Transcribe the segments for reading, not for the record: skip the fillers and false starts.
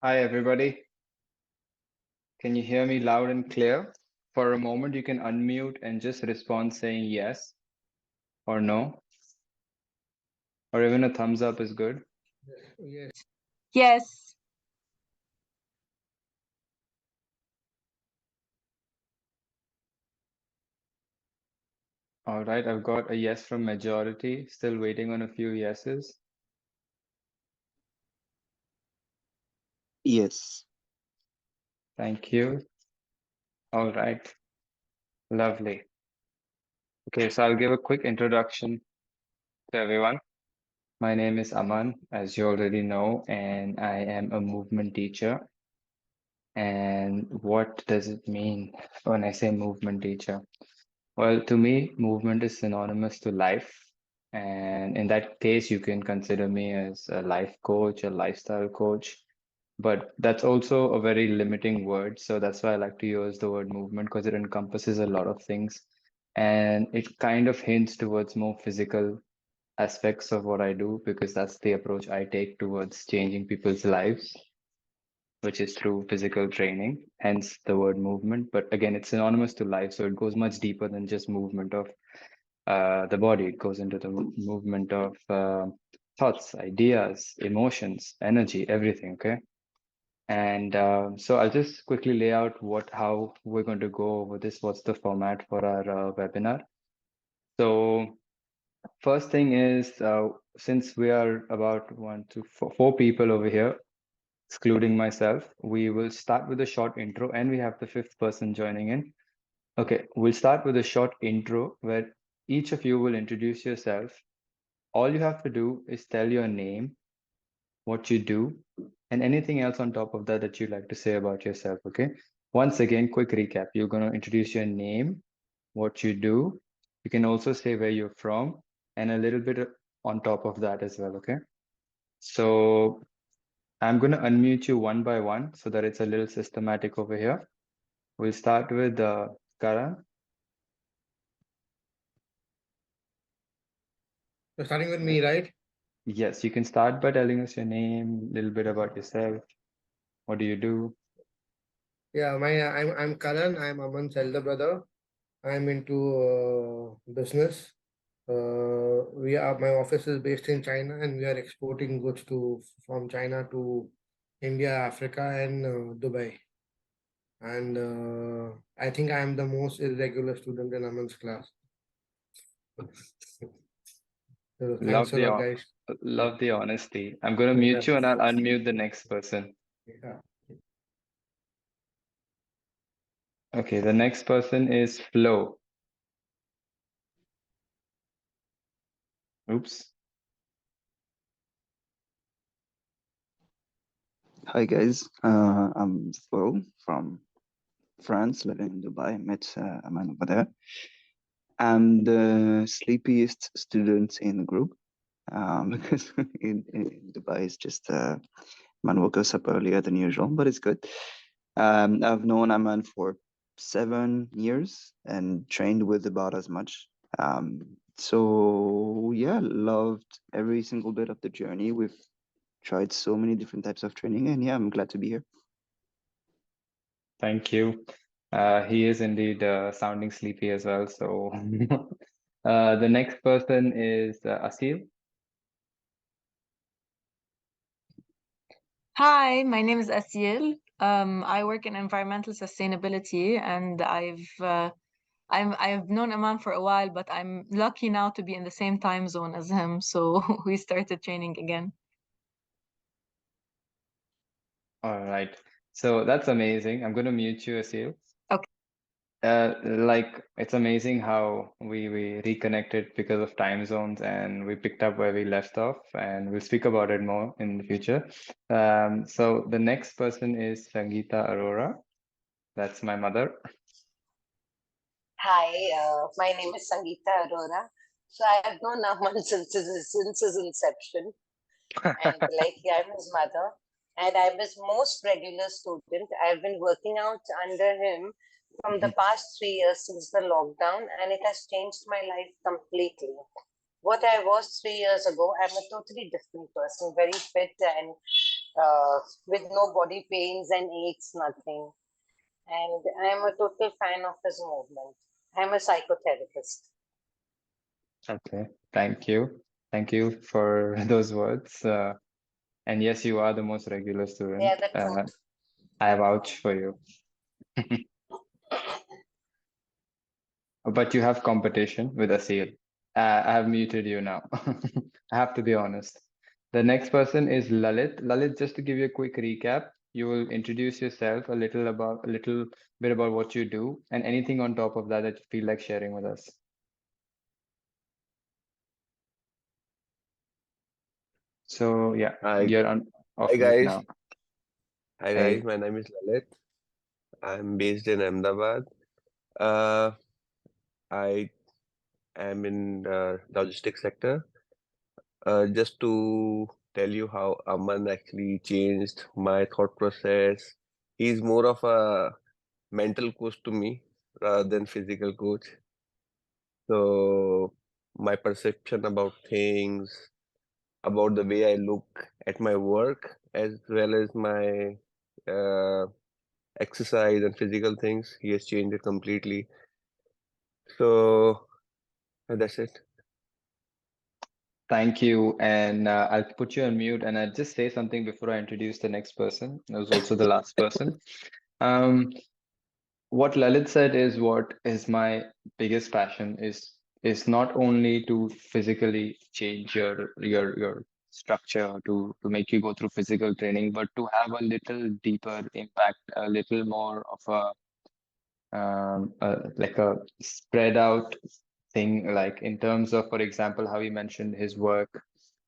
Hi, everybody. Can you hear me loud and clear? For a moment, you can unmute and just respond saying yes or no, or even a thumbs up is good. Yes. Yes. All right, I've got a yes from majority, still waiting on a few yeses. Yes. Thank you. All right, lovely. Okay, so I'll give a quick introduction to everyone. My name is Aman, as you already know, and I am a movement teacher. And what does it mean when I say movement teacher? Well, to me, movement is synonymous to life. And in that case, you can consider me as a life coach, a lifestyle coach. But that's also a very limiting word. So that's why I like to use the word movement because it encompasses a lot of things. And it kind of hints towards more physical aspects of what I do because that's the approach I take towards changing people's lives, which is through physical training, hence the word movement. But again, it's synonymous to life, so it goes much deeper than just movement of the body. It goes into the movement of thoughts, ideas, emotions, energy, everything. Okay. And so I'll just quickly lay out how we're going to go over this. What's the format for our webinar? So first thing is, since we are about four people over here, excluding myself, we will start with a short intro, and we have the fifth person joining in. Okay, we'll start with a short intro where each of you will introduce yourself. All you have to do is tell your name, what you do, and anything else on top of that that you'd like to say about yourself. Okay, once again, quick recap. You're going to introduce your name, what you do. You can also say where you're from, and a little bit on top of that as well. Okay, so I'm going to unmute you one by one so that it's a little systematic over here. We'll start with Karan. So starting with me, right? Yes, you can start by telling us your name, a little bit about yourself. What do you do? Yeah, I'm Karan. I'm Aman's elder brother. I'm into business. My office is based in China, and we are exporting goods from China to India, Africa, and Dubai. And I think I'm the most irregular student in Aman's class. So thanks Love a the lot, hon- guys. love the honesty. I'm going to Yeah. mute you and I'll unmute the next person. Yeah. Okay, the next person is Flo. Oops. Hi guys. I'm Flo from France, living in Dubai. Met a man over there. I'm the sleepiest student in the group because in Dubai it's just man woke us up earlier than usual, but it's good. I've known Aman for 7 years and trained with about as much. So yeah, loved every single bit of the journey. We've tried so many different types of training, and yeah, I'm glad to be here. Thank you. He is indeed sounding sleepy as well. So the next person is Asil. Hi, my name is Asiel. I work in environmental sustainability, and I've known Aman for a while, but I'm lucky now to be in the same time zone as him. So we started training again. All right. So that's amazing. I'm going to mute you, Asil. Okay. Like it's amazing how we reconnected because of time zones and we picked up where we left off, and we'll speak about it more in the future. So the next person is Sangeeta Arora. That's my mother. Hi, my name is Sangeeta Arora. So I have known Aman since his inception, and I'm his mother, and I'm his most regular student. I've been working out under him from the past 3 years since the lockdown, and it has changed my life completely. What I was 3 years ago, I'm a totally different person, very fit and with no body pains and aches, nothing. And I am a total fan of his movement. I'm a psychotherapist. Okay, thank you. Thank you for those words. And yes, you are the most regular They are student. the truth. I vouch for you. But you have competition with Asil. I have muted you now. I have to be honest. The next person is Lalit. Lalit, just to give you a quick recap, you will introduce yourself a little bit about what you do and anything on top of that that you feel like sharing with us. So yeah, Hi, you're hi off mute guys. now. Hi Hey. guys, my name is Lalit. I'm based in Ahmedabad. Uh, I am in the logistics sector. Just to tell you how Aman actually changed my thought process. He's more of a mental coach to me rather than physical coach. So my perception about things, about the way I look at my work, as well as my uh, exercise and physical things, he has changed it completely. So that's it. Thank you. And I'll put you on mute and I'll just say something before I introduce the next person. That was also the last person. Um, what Lalit said is what is my biggest passion is not only to physically change your structure to make you go through physical training, but to have a little deeper impact, a little more of like a spread out thing, like in terms of, for example, how he mentioned his work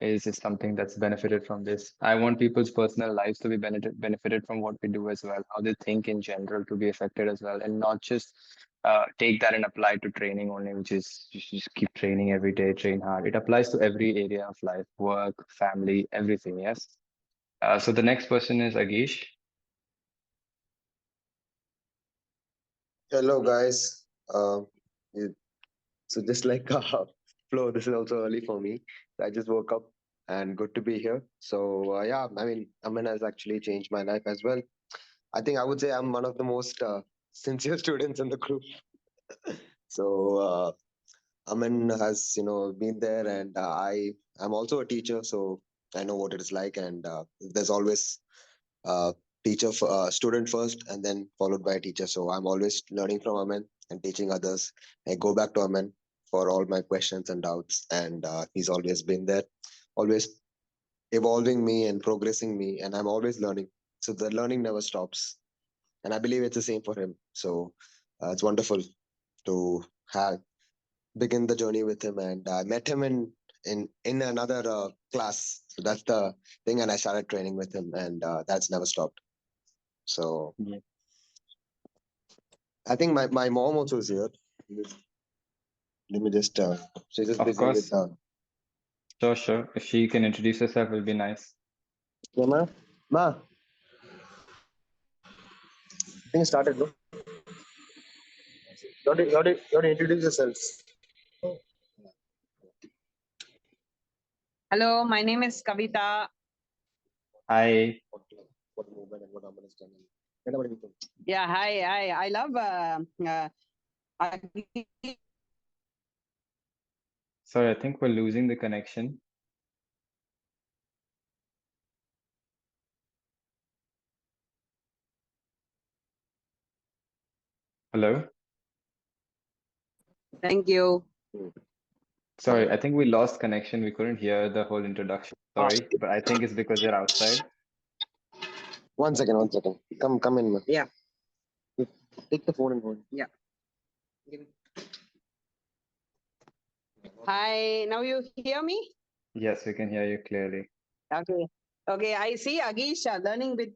is something that's benefited from this. I want people's personal lives to be benefited from what we do as well, how they think in general to be affected as well, and not just take that and apply to training only, which is you just keep training every day, train hard. It applies to every area of life, work, family, everything. Yes. So the next person is Agish. Hello, guys. You- so just like Flo, this is also early for me. I just woke up and good to be here. So yeah, I mean, Aman has actually changed my life as well. I think I would say I'm one of the most sincere students in the group. So Aman has, been there, and I'm also a teacher, so I know what it is like. And there's always uh, student first, and then followed by a teacher. So I'm always learning from Aman and teaching others. I go back to Aman for all my questions and doubts, and he's always been there, always evolving me and progressing me, and I'm always learning. So the learning never stops, and I believe it's the same for him. So it's wonderful to have begin the journey with him, and I met him in another class. So that's the thing, and I started training with him, and that's never stopped. So Yeah. I think my mom also is here. Let me just she's just Of busy with course. Sure. If she can introduce herself, it'll be nice. yeah, ma. I think it started, no? You want to introduce yourself. Hello, my name is Kavita. Hi. What movement and what Aman has done. And what do you think? Yeah, hi. I love Sorry, I think we're losing the connection. Hello? Thank you. Sorry, I think we lost connection. We couldn't hear the whole introduction. Sorry, but I think it's because you're outside. 1 second, 1 second. Come in, man. Yeah. Take the phone and hold. Yeah. Hi, now you hear me? Yes, we can hear you clearly. Okay. Okay, I see Agish learning with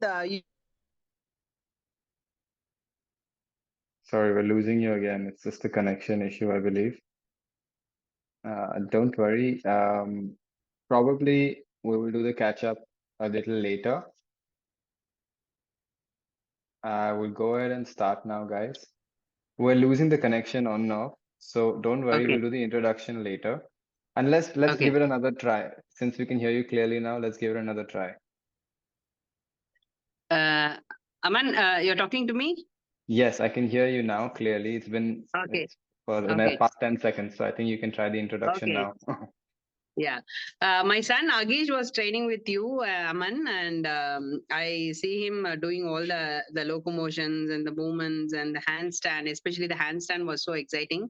Sorry, we're losing you again. It's just a connection issue, I believe. Don't worry. Probably we will do the catch up a little later. We'll go ahead and start now, guys. We're losing the connection on and off, so don't worry. Okay. We'll do the introduction later. And let's Okay. give it another try. Since we can hear you clearly now, let's give it another try. Aman, you're talking to me? Yes, I can hear you now clearly. Okay. It's for the Okay. past 10 seconds, so I think you can try the introduction Okay. now. Yeah. My son Agish was training with you, Aman, and I see him doing all the locomotions and the movements and the handstand, especially the handstand was so exciting.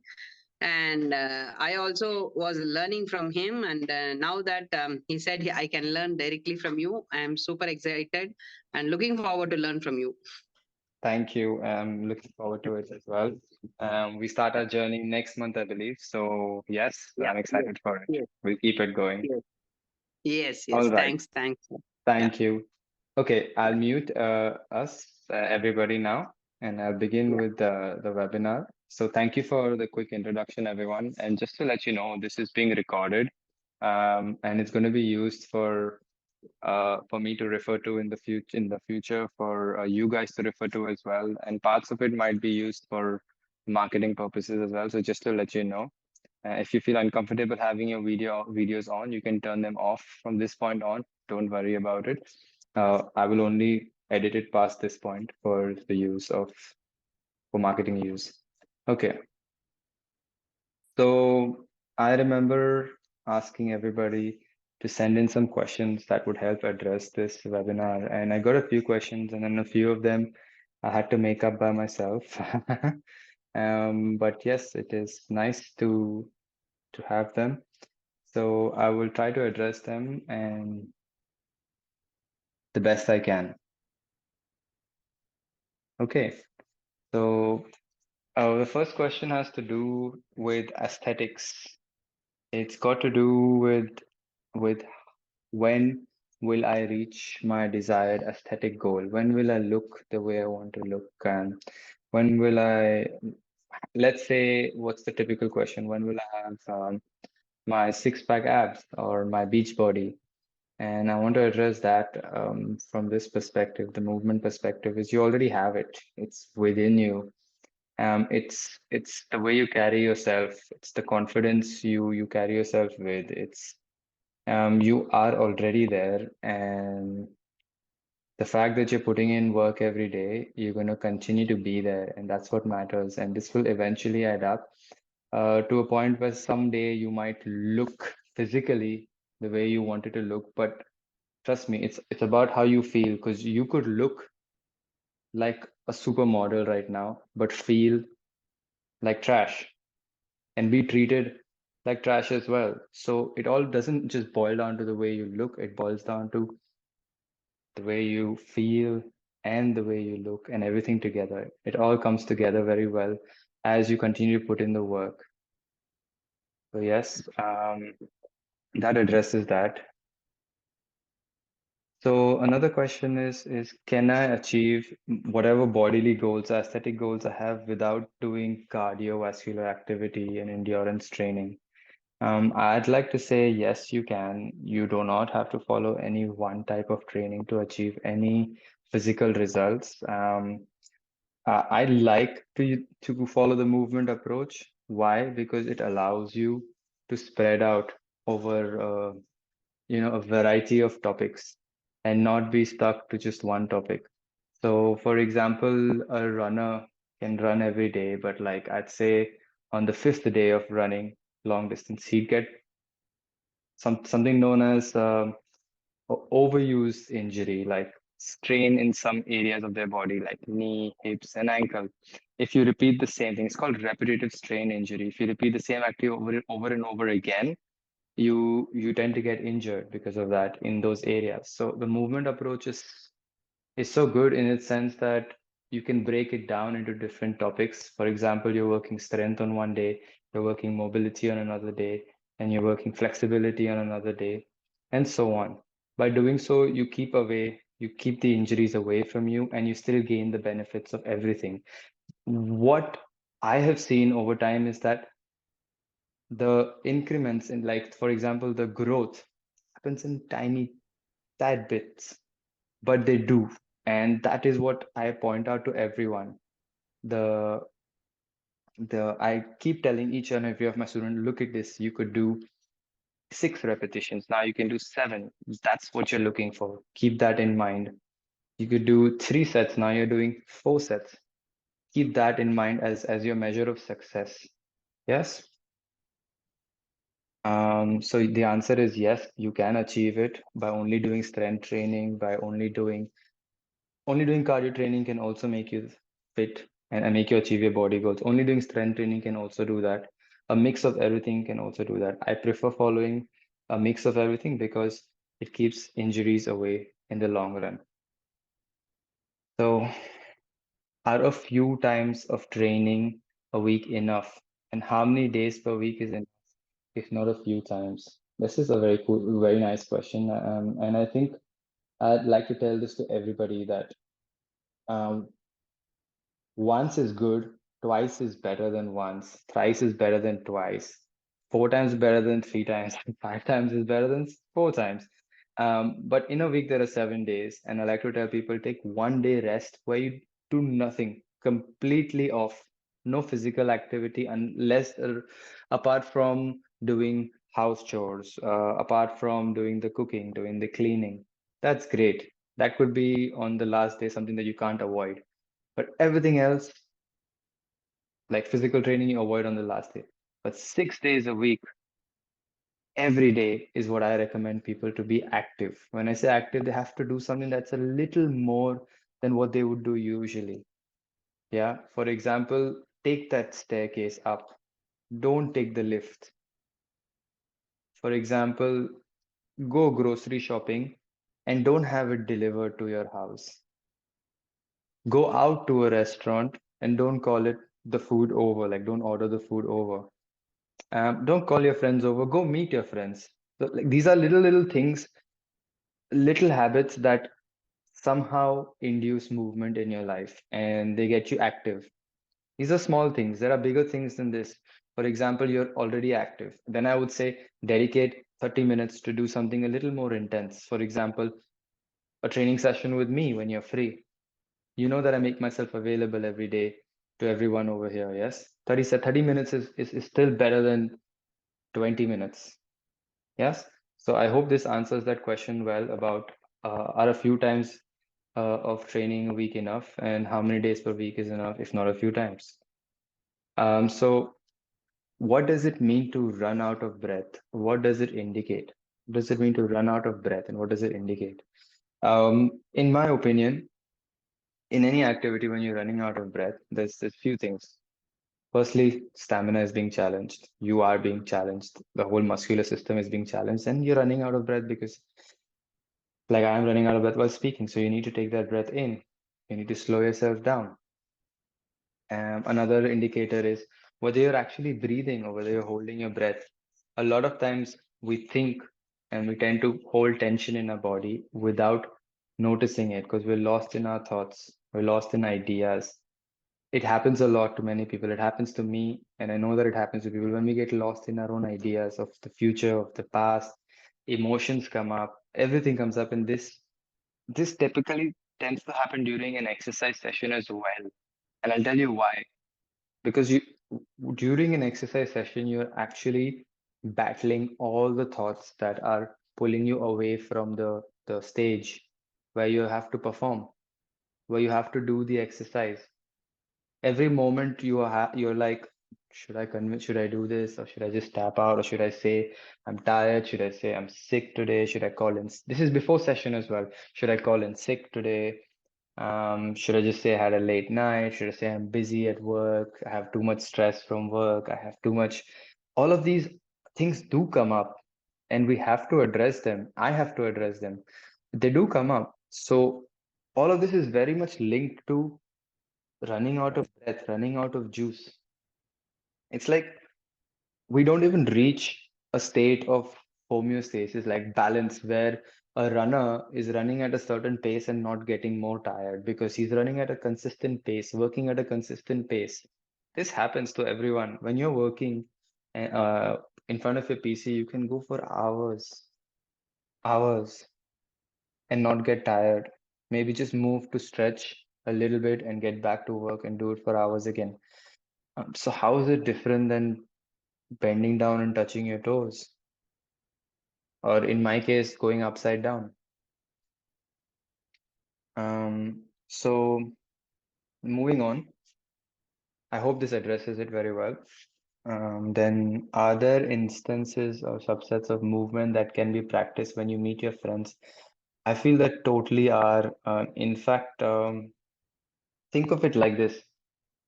And I also was learning from him. And now that he said I can learn directly from you, I am super excited and looking forward to learn from you. Thank you. I'm looking forward to it as well. We start our journey next month, I believe. So yes, Yeah. I'm excited for it. Yes. We'll keep it going. Yes. Yes. All Yes. right. Thanks. Thank you. Okay, I'll mute everybody now, and I'll begin with the webinar. So thank you for the quick introduction, everyone. And just to let you know, this is being recorded, and it's going to be used for me to refer to in the future for you guys to refer to as well, and parts of it might be used for marketing purposes as well. So just to let you know, if you feel uncomfortable having your videos on, you can turn them off from this point on. Don't worry about it. I will only edit it past this point for the use for marketing use. Okay. So I remember asking everybody to send in some questions that would help address this webinar. And I got a few questions, and then a few of them I had to make up by myself. But yes, it is nice to have them. So I will try to address them and the best I can. Okay, so the first question has to do with aesthetics. It's got to do with when will I reach my desired aesthetic goal? When will I look the way I want to look? And when will let's say, what's the typical question? When will I have my six-pack abs or my beach body? And I want to address that from this perspective, the movement perspective, is you already have it. It's within you. It's the way you carry yourself. It's the confidence you carry yourself with. It's you are already there, and the fact that you're putting in work every day, you're going to continue to be there, and that's what matters. And this will eventually add up to a point where someday you might look physically the way you wanted to look, but trust me, it's about how you feel, because you could look like a supermodel right now, but feel like trash and be treated like trash as well. So it all doesn't just boil down to the way you look, it boils down to the way you feel and the way you look, and everything together. It all comes together very well as you continue to put in the work. So yes, that addresses that. So another question is can I achieve whatever bodily goals, aesthetic goals I have without doing cardiovascular activity and endurance training? I'd like to say yes, you can. You do not have to follow any one type of training to achieve any physical results. I like to follow the movement approach. Why? Because it allows you to spread out over a variety of topics and not be stuck to just one topic. So, for example, a runner can run every day, but like I'd say on the fifth day of running long distance, he'd get something known as overuse injury, like strain in some areas of their body, like knee, hips, and ankle. If you repeat the same thing, it's called repetitive strain injury. If you repeat the same activity over and over again, you tend to get injured because of that in those areas. So the movement approach is so good in its sense that you can break it down into different topics. For example, you're working strength on one day, you're working mobility on another day, and you're working flexibility on another day, and so on. By doing so, you keep the injuries away from you, and you still gain the benefits of everything. What I have seen over time is that the increments in, like, for example, the growth happens in tiny tad bits, but they do. And that is what I point out to everyone. I keep telling each and every of my students, look at this, you could do 6 repetitions. Now you can do 7. That's what you're looking for. Keep that in mind. You could do 3 sets. Now you're doing 4 sets. Keep that in mind as your measure of success. Yes. So the answer is yes, you can achieve it by only doing strength training, by only doing cardio training can also make you fit and make you achieve your body goals. Only doing strength training can also do that. A mix of everything can also do that. I prefer following a mix of everything because it keeps injuries away in the long run. So are a few times of training a week enough? And how many days per week is enough, if not a few times? This is a very cool, very nice question. And I think I'd like to tell this to everybody that um, once is good, twice is better than once, thrice is better than twice, 4 times better than 3 times, 5 times is better than 4 times. But in a week, there are 7 days, and I like to tell people take 1 day rest where you do nothing, completely off, no physical activity, unless apart from doing house chores, apart from doing the cooking, doing the cleaning. That's great. That could be on the last day, something that you can't avoid. But everything else, like physical training, you avoid on the last day. But 6 days a week, every day is what I recommend people to be active. When I say active, they have to do something that's a little more than what they would do usually. Yeah. For example, take that staircase up. Don't take the lift. For example, go grocery shopping and don't have it delivered to your house. Go out to a restaurant and don't call it the food over, like don't order the food over. Don't call your friends over, go meet your friends. So like these are little things, little habits that somehow induce movement in your life and they get you active. These are small things. There are bigger things than this. For example, you're already active. Then I would say dedicate 30 minutes to do something a little more intense. For example, a training session with me when you're free. You know that I make myself available every day to everyone over here. Yes. 30 minutes is still better than 20 minutes. Yes. So I hope this answers that question well about are a few times of training a week enough and how many days per week is enough, if not a few times. So what does it mean to run out of breath? What does it indicate? What does it mean to run out of breath and what does it indicate? In my opinion, in any activity, when you're running out of breath, there's few things. Firstly, stamina is being challenged. You are being challenged. The whole muscular system is being challenged, and you're running out of breath because, like, I'm running out of breath while speaking. So you need to take that breath in. You need to slow yourself down. Another indicator is whether you're actually breathing or whether you're holding your breath. A lot of times we think and we tend to hold tension in our body without noticing it because we're lost in our thoughts. We're lost in ideas. It happens a lot to many people. It happens to me, and I know that it happens to people when we get lost in our own ideas of the future, of the past. Emotions come up, everything comes up, and this typically tends to happen during an exercise session as well. And I'll tell you why. Because during an exercise session, you're actually battling all the thoughts that are pulling you away from the stage where you have to perform, where you have to do the exercise. Every moment you're like, should I do this, or should I just tap out, or should I say I'm tired, should I say I'm sick today, should I call in, this is before session as well, should I call in sick today, should I just say I had a late night, should I say I'm busy at work, I have too much stress from work, I have too much, all of these things do come up and we have to address them. I have to address them. They do come up. So all of this is very much linked to running out of breath, running out of juice. It's like we don't even reach a state of homeostasis, like balance, where a runner is running at a certain pace and not getting more tired because he's running at a consistent pace, working at a consistent pace. This happens to everyone. When you're working in front of your PC, you can go for hours, and not get tired. Maybe just move to stretch a little bit and get back to work and do it for hours again. So how is it different than bending down and touching your toes? Or in my case, going upside down. So moving on, I hope this addresses it very well. Then are there instances or subsets of movement that can be practiced when you meet your friends? I feel that totally are. In fact, think of it like this.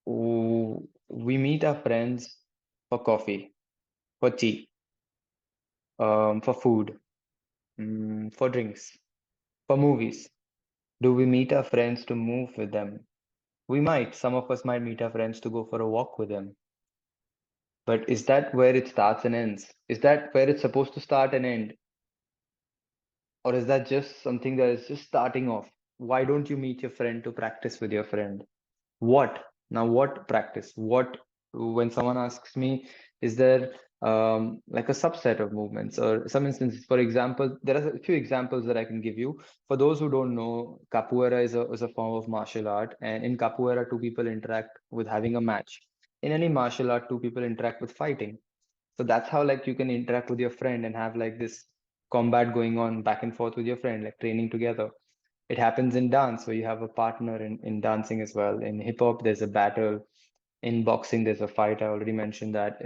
We meet our friends for coffee, for tea, for food, for drinks, for movies. Do we meet our friends to move with them? We might. Some of us might meet our friends to go for a walk with them. But is that where it starts and ends? Is that where it's supposed to start and end? Or is that just something that is just starting off? Why don't you meet your friend to practice with your friend? What? Now, what practice? What, when someone asks me, is there like a subset of movements or some instances? For example, there are a few examples that I can give you. For those who don't know, capoeira is a form of martial art. And in capoeira, two people interact with having a match. In any martial art, two people interact with fighting. So that's how like you can interact with your friend and have like this combat going on back and forth with your friend, like training together. It happens in dance where you have a partner in dancing as well. In hip hop, there's a battle. In boxing, there's a fight. I already mentioned that.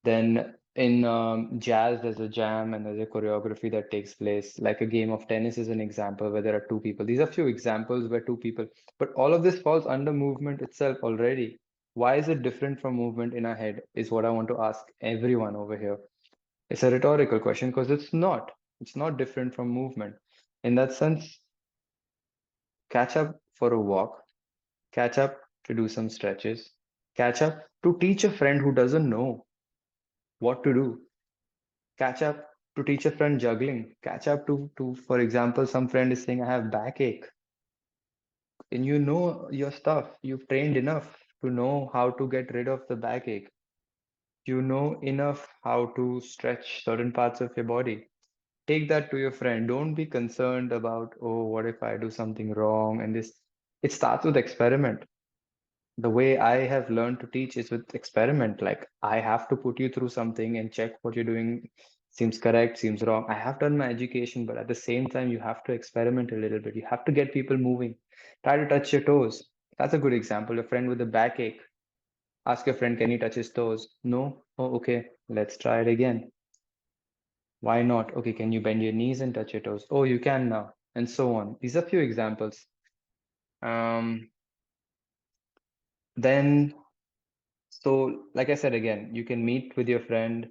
Then in jazz, there's a jam and there's a choreography that takes place. Like a game of tennis is an example where there are two people. These are few examples where two people, but all of this falls under movement itself already. Why is it different from movement in our head? Is what I want to ask everyone over here. It's a rhetorical question because it's not. It's not different from movement. In that sense, catch up for a walk, catch up to do some stretches, catch up to teach a friend who doesn't know what to do, catch up to teach a friend juggling, catch up to for example, some friend is saying, I have backache, and you know your stuff. You've trained enough to know how to get rid of the backache. You know enough how to stretch certain parts of your body. Take that to your friend. Don't be concerned about, oh, what if I do something wrong? And this, it starts with experiment. The way I have learned to teach is with experiment. Like I have to put you through something and check what you're doing seems correct, seems wrong. I have done my education, but at the same time, you have to experiment a little bit. You have to get people moving. Try to touch your toes. That's a good example. A friend with a backache. Ask your friend, can he touch his toes? No? Oh, okay. Let's try it again. Why not? Okay, can you bend your knees and touch your toes? Oh, you can now, and so on. These are few examples. Then, so like I said again, you can meet with your friend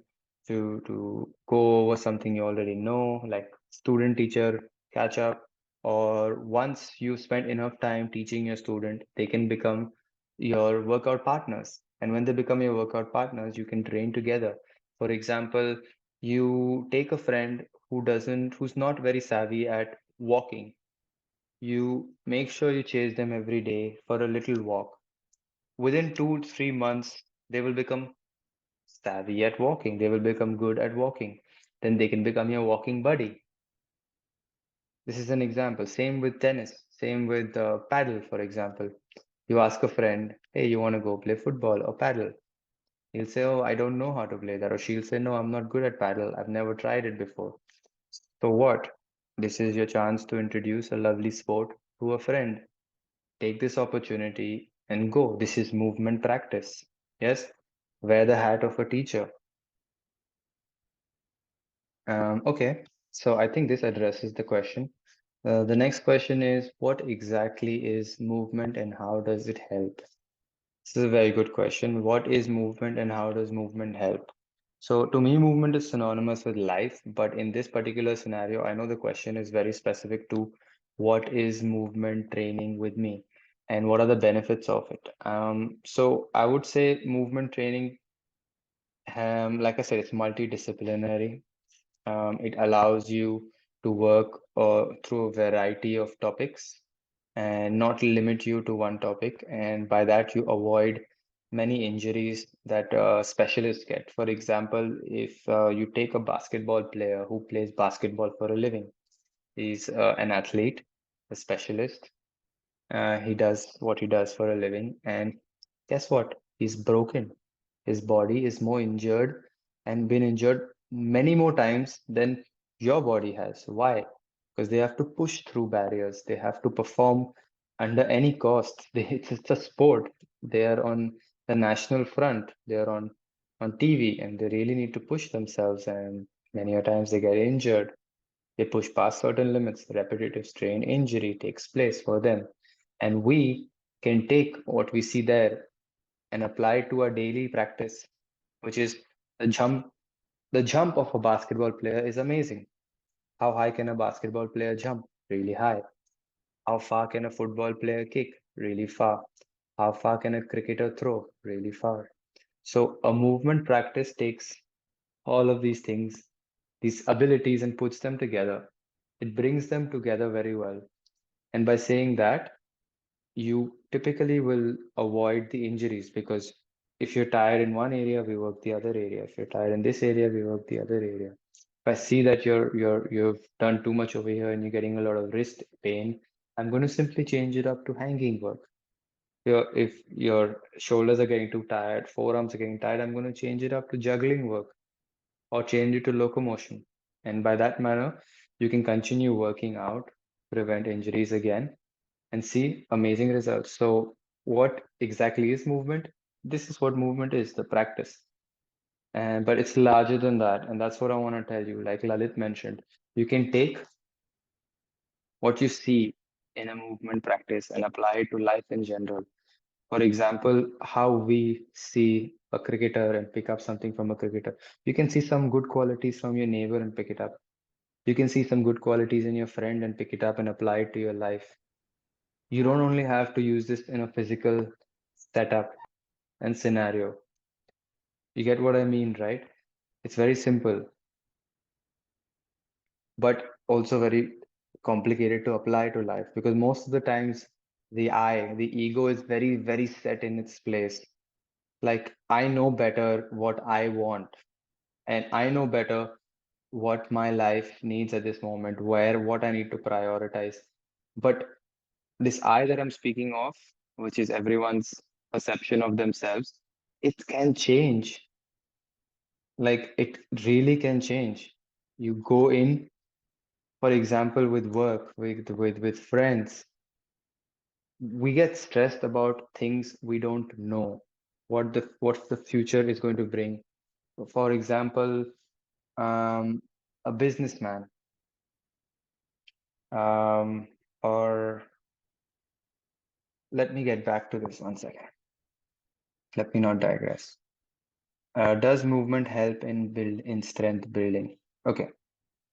to go over something you already know, like student teacher catch up, or once you spend enough time teaching your student, they can become your workout partners. And when they become your workout partners, you can train together. For example, you take a friend who's not very savvy at walking. You make sure you chase them every day for a little walk. Within 2 3 months, they will become savvy at walking. They will become good at walking. Then they can become your walking buddy. This is an example. Same with tennis. Same with paddle, for example. You ask a friend, hey, you want to go play football or paddle? He'll say, oh, I don't know how to play that. Or she'll say, no, I'm not good at paddle. I've never tried it before. So what? This is your chance to introduce a lovely sport to a friend. Take this opportunity and go. This is movement practice. Yes, wear the hat of a teacher. Okay, so I think this addresses the question. The next question is, what exactly is movement and how does it help? This is a very good question. What is movement and how does movement help? So to me, movement is synonymous with life, but in this particular scenario, I know the question is very specific to what is movement training with me and what are the benefits of it. So I would say movement training, like I said, it's multidisciplinary. It allows you to work through a variety of topics and not limit you to one topic. And by that, you avoid many injuries that specialists get. For example, if you take a basketball player who plays basketball for a living, he's an athlete, a specialist. He does what he does for a living. And guess what? He's broken. His body is more injured and been injured many more times than your body has. Why? because they have to push through barriers. They have to perform under any cost. It's a sport. They are on the national front. They are on TV, and they really need to push themselves. And many a times they get injured. They push past certain limits. Repetitive strain injury takes place for them, and we can take what we see there and apply it to our daily practice, which is the jump. The jump of a basketball player is amazing. How high can a basketball player jump? Really high. How far can a football player kick? Really far. How far can a cricketer throw? Really far. So a movement practice takes all of these things, these abilities, and puts them together. It brings them together very well. And by saying that, you typically will avoid the injuries, because if you're tired in one area, we work the other area. If you're tired in this area, we work the other area. If I see that you've done too much over here and you're getting a lot of wrist pain, I'm going to simply change it up to hanging work. If your shoulders are getting too tired, forearms are getting tired, I'm going to change it up to juggling work or change it to locomotion. And by that manner, you can continue working out, prevent injuries again, and see amazing results. So what exactly is movement? This is what movement is, the practice. And but it's larger than that. And that's what I want to tell you. Like Lalit mentioned, you can take what you see in a movement practice and apply it to life in general. For example, how we see a cricketer and pick up something from a cricketer. You can see some good qualities from your neighbor and pick it up. You can see some good qualities in your friend and pick it up and apply it to your life. You don't only have to use this in a physical setup and scenario. You get what I mean, right? It's very simple, but also very complicated to apply to life, because most of the times the ego is very, very set in its place. Like, I know better what I want, and I know better what my life needs at this moment, what I need to prioritize. But this I that I'm speaking of, which is everyone's perception of themselves, it can change. Like, it really can change. You go in, for example, with work, with friends, we get stressed about things we don't know, what the future is going to bring. For example, a businessman, or let me get back to this 1 second. Let me not digress. Does movement help in strength building? Okay,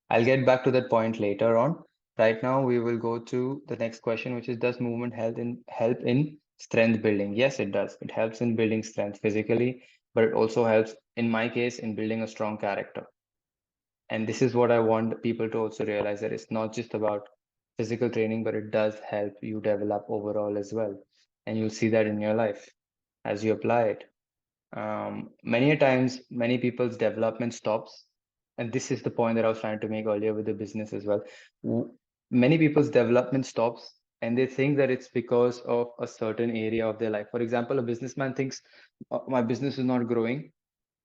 I'll get back to that point later on. Right now, we will go to the next question, which is, does movement help in strength building? Yes, it does. It helps in building strength physically, but it also helps, in my case, in building a strong character. And this is what I want people to also realize, that it's not just about physical training, but it does help you develop overall as well. And you'll see that in your life as you apply it. Many a times, many people's development stops. And this is the point that I was trying to make earlier with the business as well. Many people's development stops, and they think that it's because of a certain area of their life. For example, a businessman thinks, my business is not growing,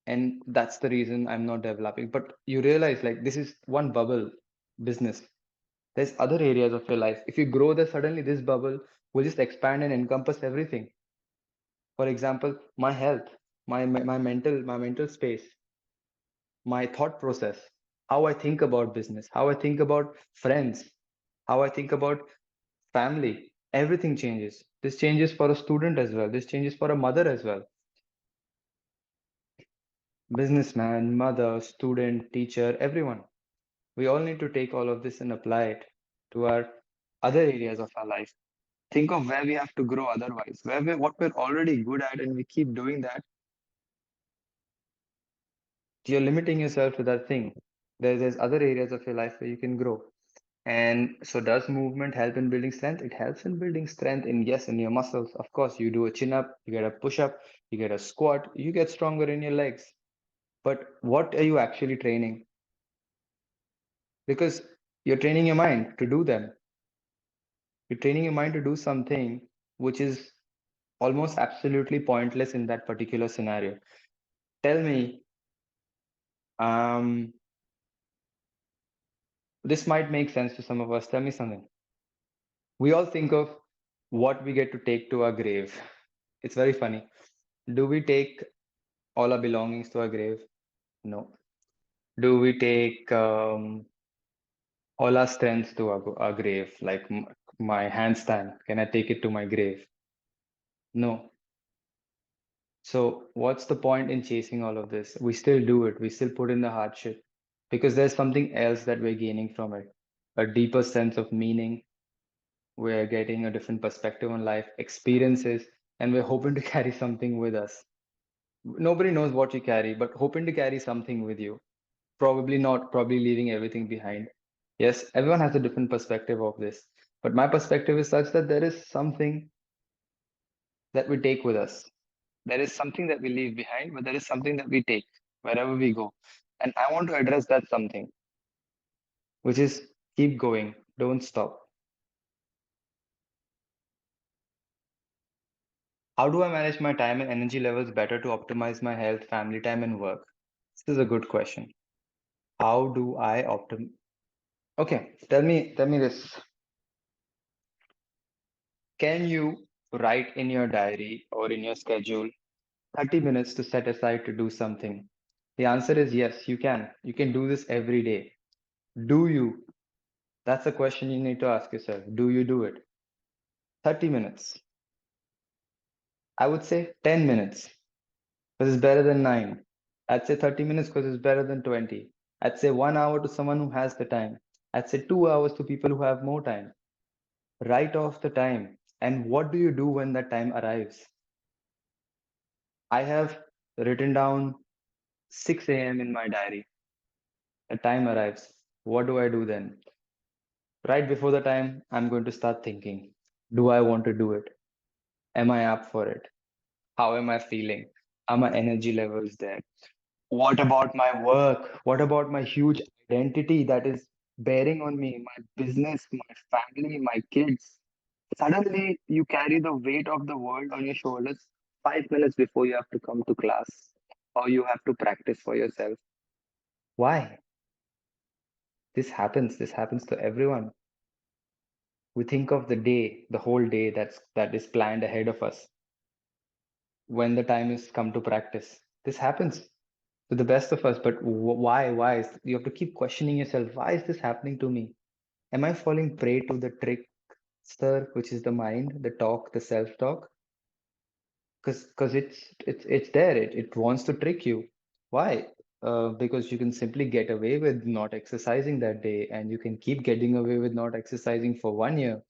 and that's the reason I'm not developing. But you realize, like, this is one bubble, business. There's other areas of your life. If you grow there, suddenly this bubble will just expand and encompass everything. For example, my health, my mental space, my thought process, how I think about business, how I think about friends, how I think about family, everything changes. This changes for a student as well. This changes for a mother as well. Businessman, mother, student, teacher, everyone. We all need to take all of this and apply it to our other areas of our life. Think of where we have to grow otherwise, what we're already good at, and we keep doing that. You're limiting yourself to that thing. There's other areas of your life where you can grow. And so, does movement help in building strength? It helps in building strength in, yes, in your muscles. Of course, you do a chin up, you get a push up, you get a squat, you get stronger in your legs. But what are you actually training? Because you're training your mind to do them. You're training your mind to do something which is almost absolutely pointless in that particular scenario. Tell me, This might make sense to some of us. Tell me something. We all think of what we get to take to our grave. It's very funny. Do we take all our belongings to our grave? No. Do we take all our strengths to our grave? Like my handstand, can I take it to my grave? No. So what's the point in chasing all of this? We still do it. We still put in the hardship because there's something else that we're gaining from it, a deeper sense of meaning. We're getting a different perspective on life, experiences, and we're hoping to carry something with us. Nobody knows what you carry, but hoping to carry something with you. Probably not, probably leaving everything behind. Yes, everyone has a different perspective of this, but my perspective is such that there is something that we take with us. There is something that we leave behind, but there is something that we take wherever we go. And I want to address that something, which is keep going, don't stop. How do I manage my time and energy levels better to optimize my health, family time, and work? This is a good question. How do I Okay, tell me this. Can you write in your diary or in your schedule 30 minutes to set aside to do something? The answer is yes, you can. You can do this every day. Do you? That's a question you need to ask yourself. Do you do it? 30 minutes. I would say 10 minutes because it's better than 9. I'd say 30 minutes because it's better than 20. I'd say 1 hour to someone who has the time. I'd say 2 hours to people who have more time. Write off the time. And what do you do when that time arrives? I have written down 6 a.m. in my diary. The time arrives. What do I do then? Right before the time, I'm going to start thinking, do I want to do it? Am I up for it? How am I feeling? Are my energy levels there? What about my work? What about my huge identity that is bearing on me, my business, my family, my kids? Suddenly, you carry the weight of the world on your shoulders 5 minutes before you have to come to class or you have to practice for yourself. Why? This happens. This happens to everyone. We think of the day, the whole day that is planned ahead of us when the time is come to practice. This happens to the best of us, but why? You have to keep questioning yourself. Why is this happening to me? Am I falling prey to the trickster, which is the mind, the talk, the self-talk? Because it's there. It wants to trick you. Why? Because you can simply get away with not exercising that day, and you can keep getting away with not exercising for 1 year,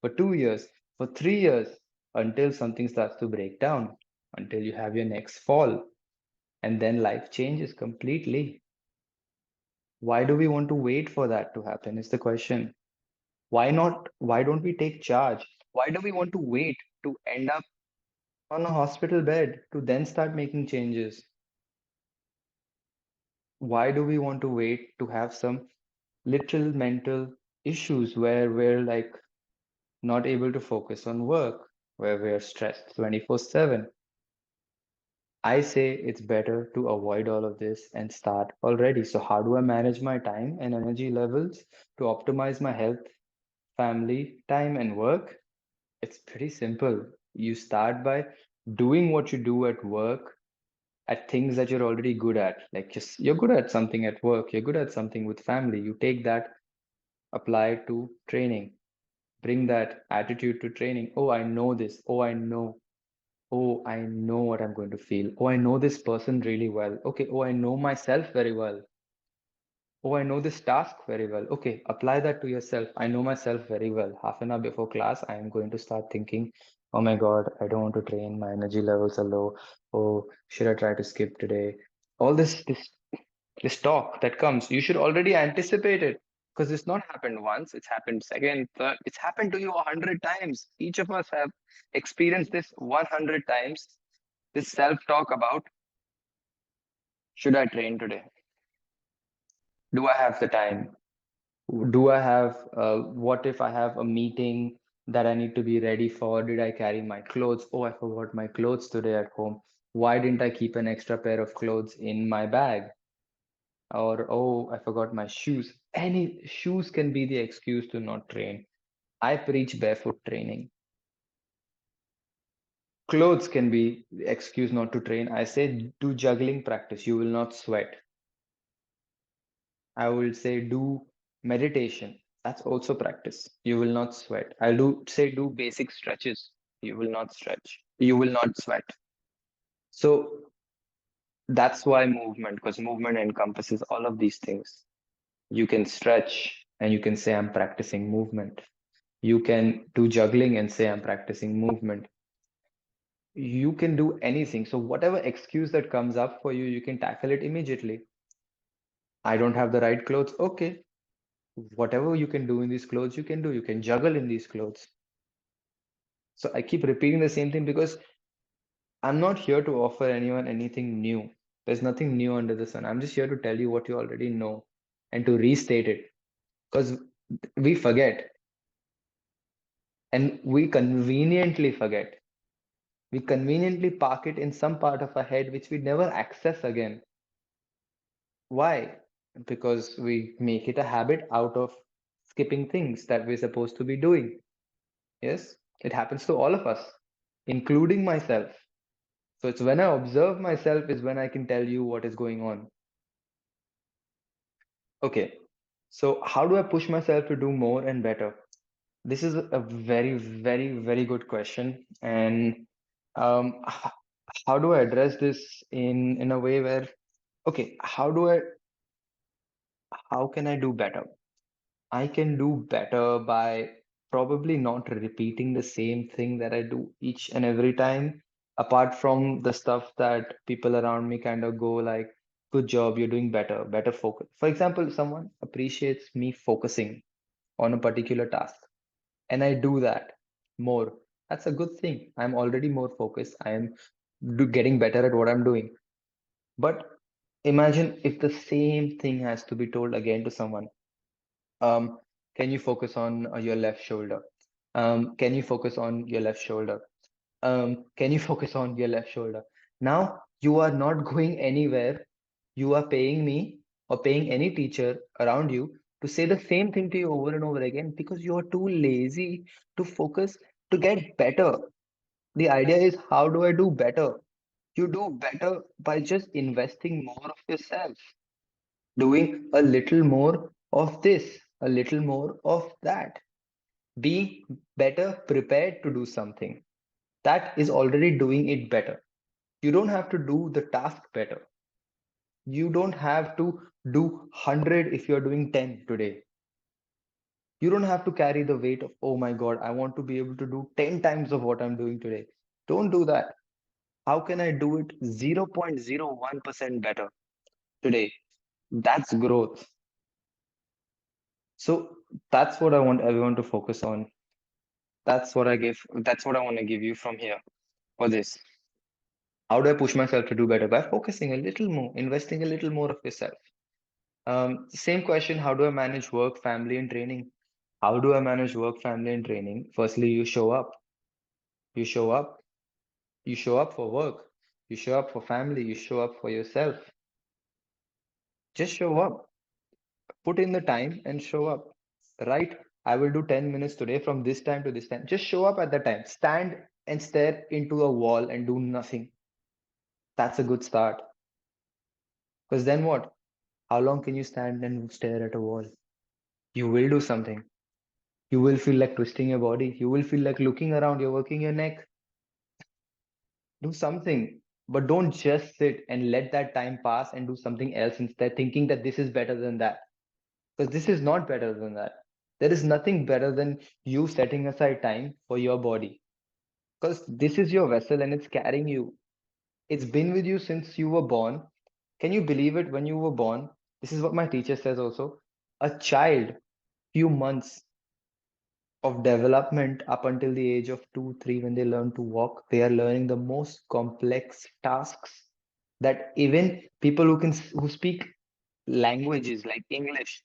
for 2 years, for 3 years, until something starts to break down, until you have your next fall, and then life changes completely. Why do we want to wait for that to happen? Is the question. Why not? Why don't we take charge? Why do we want to wait to end up on a hospital bed to then start making changes? Why do we want to wait to have some little mental issues where we're like not able to focus on work, where we're stressed 24/7? I say it's better to avoid all of this and start already. So, how do I manage my time and energy levels to optimize my health, family, time, and work? It's pretty simple. You start by doing what you do at work at things that you're already good at. Like just you're good at something at work, you're good at something with family. You take that, apply it to training, bring that attitude to training. Oh, I know this. Oh, I know. Oh, I know what I'm going to feel. Oh, I know this person really well. Okay. Oh, I know myself very well. Oh, I know this task very well. Okay, apply that to yourself. I know myself very well. Half an hour before class, I am going to start thinking, oh my God, I don't want to train. My energy levels are low. Oh, should I try to skip today? All this talk that comes, you should already anticipate it because it's not happened once. It's happened second, third. It's happened to you 100 times. Each of us have experienced this 100 times. This self-talk about, should I train today? Do I have the time? Do I have, what if I have a meeting that I need to be ready for? Did I carry my clothes? Oh, I forgot my clothes today at home. Why didn't I keep an extra pair of clothes in my bag? or oh, I forgot my shoes. Any shoes can be the excuse to not train. I preach barefoot training. Clothes can be the excuse not to train. I say do juggling practice. You will not sweat. I will say do meditation. That's also practice. You will not sweat. I'll do basic stretches. You will not stretch. You will not sweat. So that's why movement, because movement encompasses all of these things. You can stretch and you can say I'm practicing movement. You can do juggling and say I'm practicing movement. You can do anything. So whatever excuse that comes up for you, you can tackle it immediately. I don't have the right clothes. Okay. Whatever you can do in these clothes, you can do. You can juggle in these clothes. So I keep repeating the same thing because I'm not here to offer anyone anything new. There's nothing new under the sun. I'm just here to tell you what you already know and to restate it because we forget and we conveniently forget. We conveniently park it in some part of our head which we never access again. Why? Because we make it a habit out of skipping things that we're supposed to be doing. Yes, it happens to all of us, including myself. So it's when I observe myself is when I can tell you what is going on. Okay, so how do I push myself to do more and better? This is a very, very, very good question. And how do I address this in a way where, okay, how can I do better? I can do better by probably not repeating the same thing that I do each and every time, apart from the stuff that people around me kind of go like, good job, you're doing better, better focus. For example, someone appreciates me focusing on a particular task, and I do that more. That's a good thing. I'm already more focused. I am getting better at what I'm doing. But imagine if the same thing has to be told again to someone. Um, can you focus on your left shoulder? Can you focus on your left shoulder? Can you focus on your left shoulder? Now you are not going anywhere. You are paying me or paying any teacher around you to say the same thing to you over and over again because you are too lazy to focus to get better. The idea is how do I do better? You do better by just investing more of yourself, doing a little more of this, a little more of that. Be better prepared to do something. That is already doing it better. You don't have to do the task better. You don't have to do 100 if you're doing 10 today. You don't have to carry the weight of, oh my God, I want to be able to do 10 times of what I'm doing today. Don't do that. How can I do it 0.01% better today? That's growth. So that's what I want everyone to focus on. That's what I want to give you from here for this. How do I push myself to do better? By focusing a little more, investing a little more of yourself. Same question, how do I manage work, family, and training? How do I manage work, family, and training? Firstly, you show up. You show up. You show up for work. You show up for family. You show up for yourself. Just show up. Put in the time and show up. Right? I will do 10 minutes today from this time to this time. Just show up at the time. Stand and stare into a wall and do nothing. That's a good start. Because then what? How long can you stand and stare at a wall? You will do something. You will feel like twisting your body. You will feel like looking around. You're working your neck. Do something. But don't just sit and let that time pass and do something else instead, thinking that this is better than that. Because this is not better than that. There is nothing better than you setting aside time for your body. Because this is your vessel and it's carrying you. It's been with you since you were born. Can you believe it? When you were born, this is what my teacher says also. A child, few months of development up until the age of 2, 3, when they learn to walk, they are learning the most complex tasks that even people who speak languages like English,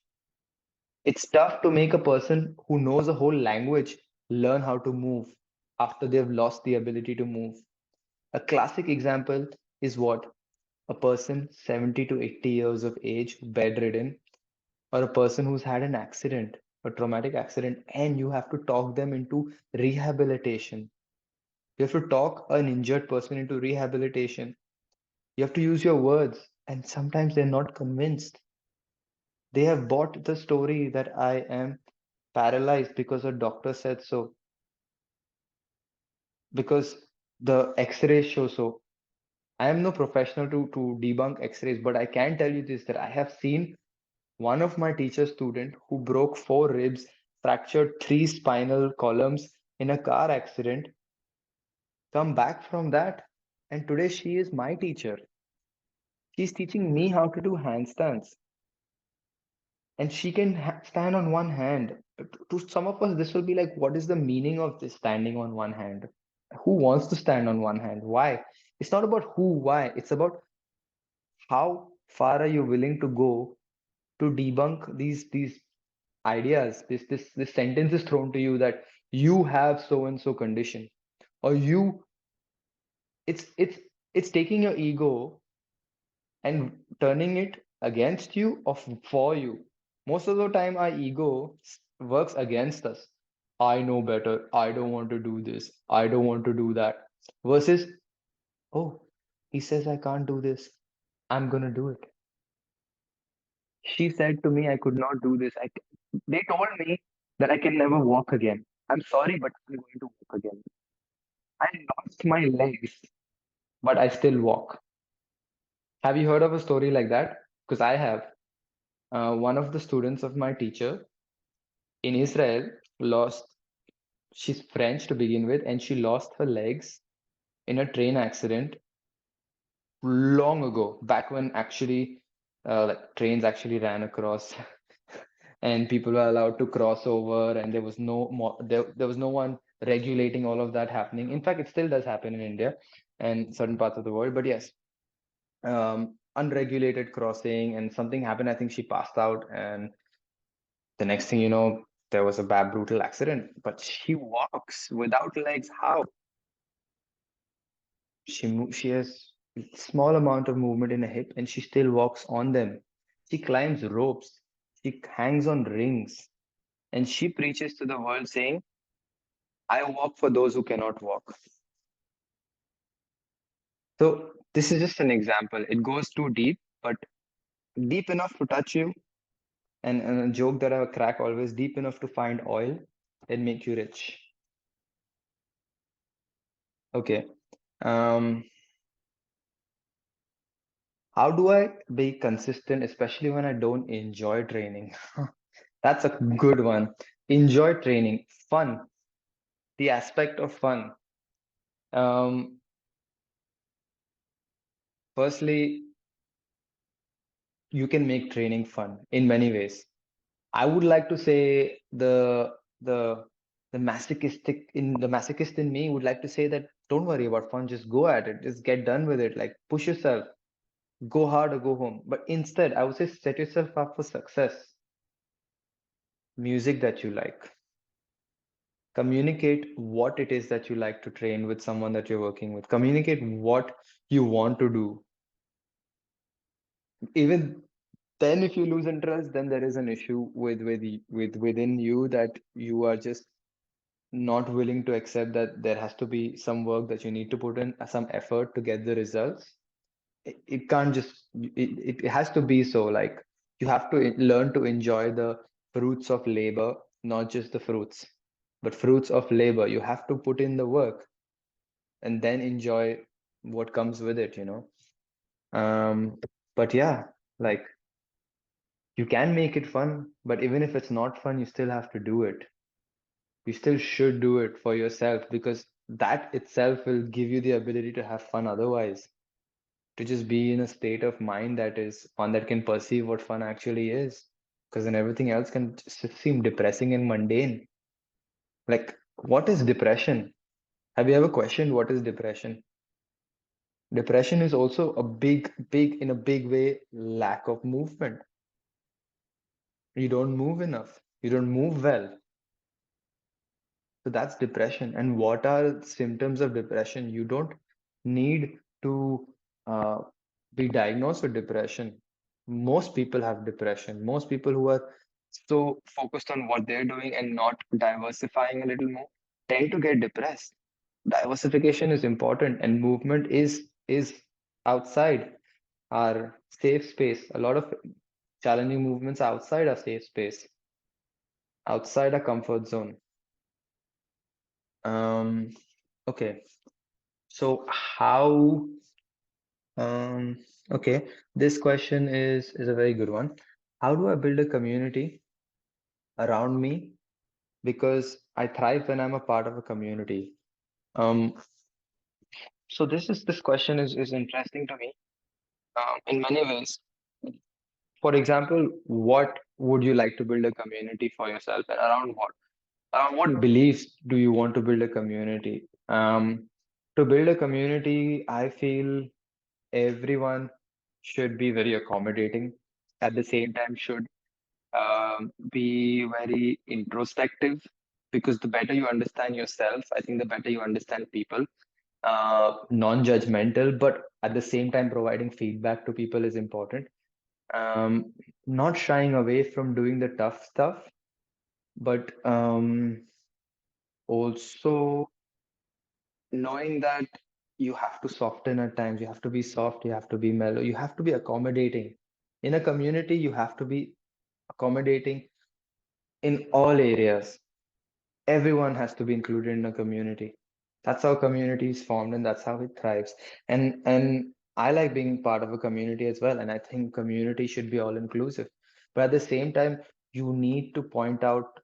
it's tough to make a person who knows a whole language learn how to move after they've lost the ability to move. A classic example is what? a person 70 to 80 years of age, bedridden, or a person who's had an accident, a traumatic accident, and you have to talk them into rehabilitation. You have to talk an injured person into rehabilitation. You have to use your words, and sometimes they're not convinced. They have bought the story that I am paralyzed because a doctor said so, because the x-rays show so. I am no professional to debunk x-rays, but I can tell you this, that I have seen one of my teacher student who broke 4 ribs, fractured 3 spinal columns in a car accident, come back from that, and today she is my teacher. She's teaching me how to do handstands, and she can stand on one hand. To some of us, this will be like, what is the meaning of this standing on one hand? Who wants to stand on one hand? Why? It's not about who, why. It's about how far are you willing to go to debunk these ideas. This sentence is thrown to you that you have so and so condition, or you. It's taking your ego and turning it against you or for you. Most of the time, our ego works against us. I know better. I don't want to do this. I don't want to do that. Versus, oh, he says I can't do this. I'm gonna do it. She said to me I could not do this. They told me that I can never walk again. I'm sorry, but I'm going to walk again. I lost my legs, but I still walk. Have you heard of a story like that? Because I have. One of the students of my teacher in Israel lost, she's French to begin with, and she lost her legs in a train accident long ago, back when actually like trains actually ran across and people were allowed to cross over, and there was no more, there was no one regulating all of that happening. In fact, it still does happen in India and certain parts of the world, but yes, unregulated crossing, and something happened. I think she passed out, and the next thing you know, there was a bad, brutal accident. But she walks without legs. How? She has small amount of movement in a hip, and she still walks on them. She climbs ropes. She hangs on rings, and she preaches to the world saying, "I walk for those who cannot walk." So this is just an example. It goes too deep, but deep enough to touch you. And a joke that I crack always, deep enough to find oil and make you rich. Okay. How do I be consistent, especially when I don't enjoy training? That's a good one. Enjoy training, fun, the aspect of fun. Um, Firstly, you can make training fun in many ways. I would like to say the the masochist in me would like to say that don't worry about fun, just go at it, just get done with it, like push yourself, go hard or go home. But instead, I would say set yourself up for success. Music that you like. Communicate what it is that you like to train with someone that you're working with. Communicate what you want to do. Even then, if you lose interest, then there is an issue with within you, that you are just not willing to accept that there has to be some work that you need to put in, some effort to get the results. It can't just, it has to be so, like you have to learn to enjoy the fruits of labor, not just the fruits, but fruits of labor. You have to put in the work and then enjoy what comes with it, you know. But yeah, like you can make it fun, but even if it's not fun, you still have to do it. You still should do it for yourself, because that itself will give you the ability to have fun otherwise, to just be in a state of mind that is one that can perceive what fun actually is, because then everything else can just seem depressing and mundane. Like, what is depression? Have you ever questioned what is depression? Depression is also a in a big way, lack of movement. You don't move enough. You don't move well. So that's depression. And what are symptoms of depression? You don't need to uh, be diagnosed with depression. Most people have depression. Most people who are so focused on what they're doing and not diversifying a little more tend to get depressed. Diversification is important, and movement is outside our safe space. A lot of challenging movements outside our safe space, outside our comfort zone. Um, okay. So how okay, this question is a very good one. How do I build a community around me? Because I thrive when I'm a part of a community. Um, so this question is interesting to me in many ways. For example, what would you like to build a community for yourself, and around what? What beliefs do you want to build a community? To build a community, I feel everyone should be very accommodating. At the same time, should be very introspective, because the better you understand yourself, I think the better you understand people. Non-judgmental, but at the same time providing feedback to people is important. Um, Not shying away from doing the tough stuff, but also knowing that you have to soften at times, you have to be soft, you have to be mellow, you have to be accommodating. In a community, you have to be accommodating in all areas. Everyone has to be included in a community. That's how community is formed, and that's how it thrives. And I like being part of a community as well, and I think community should be all inclusive. But at the same time, you need to point out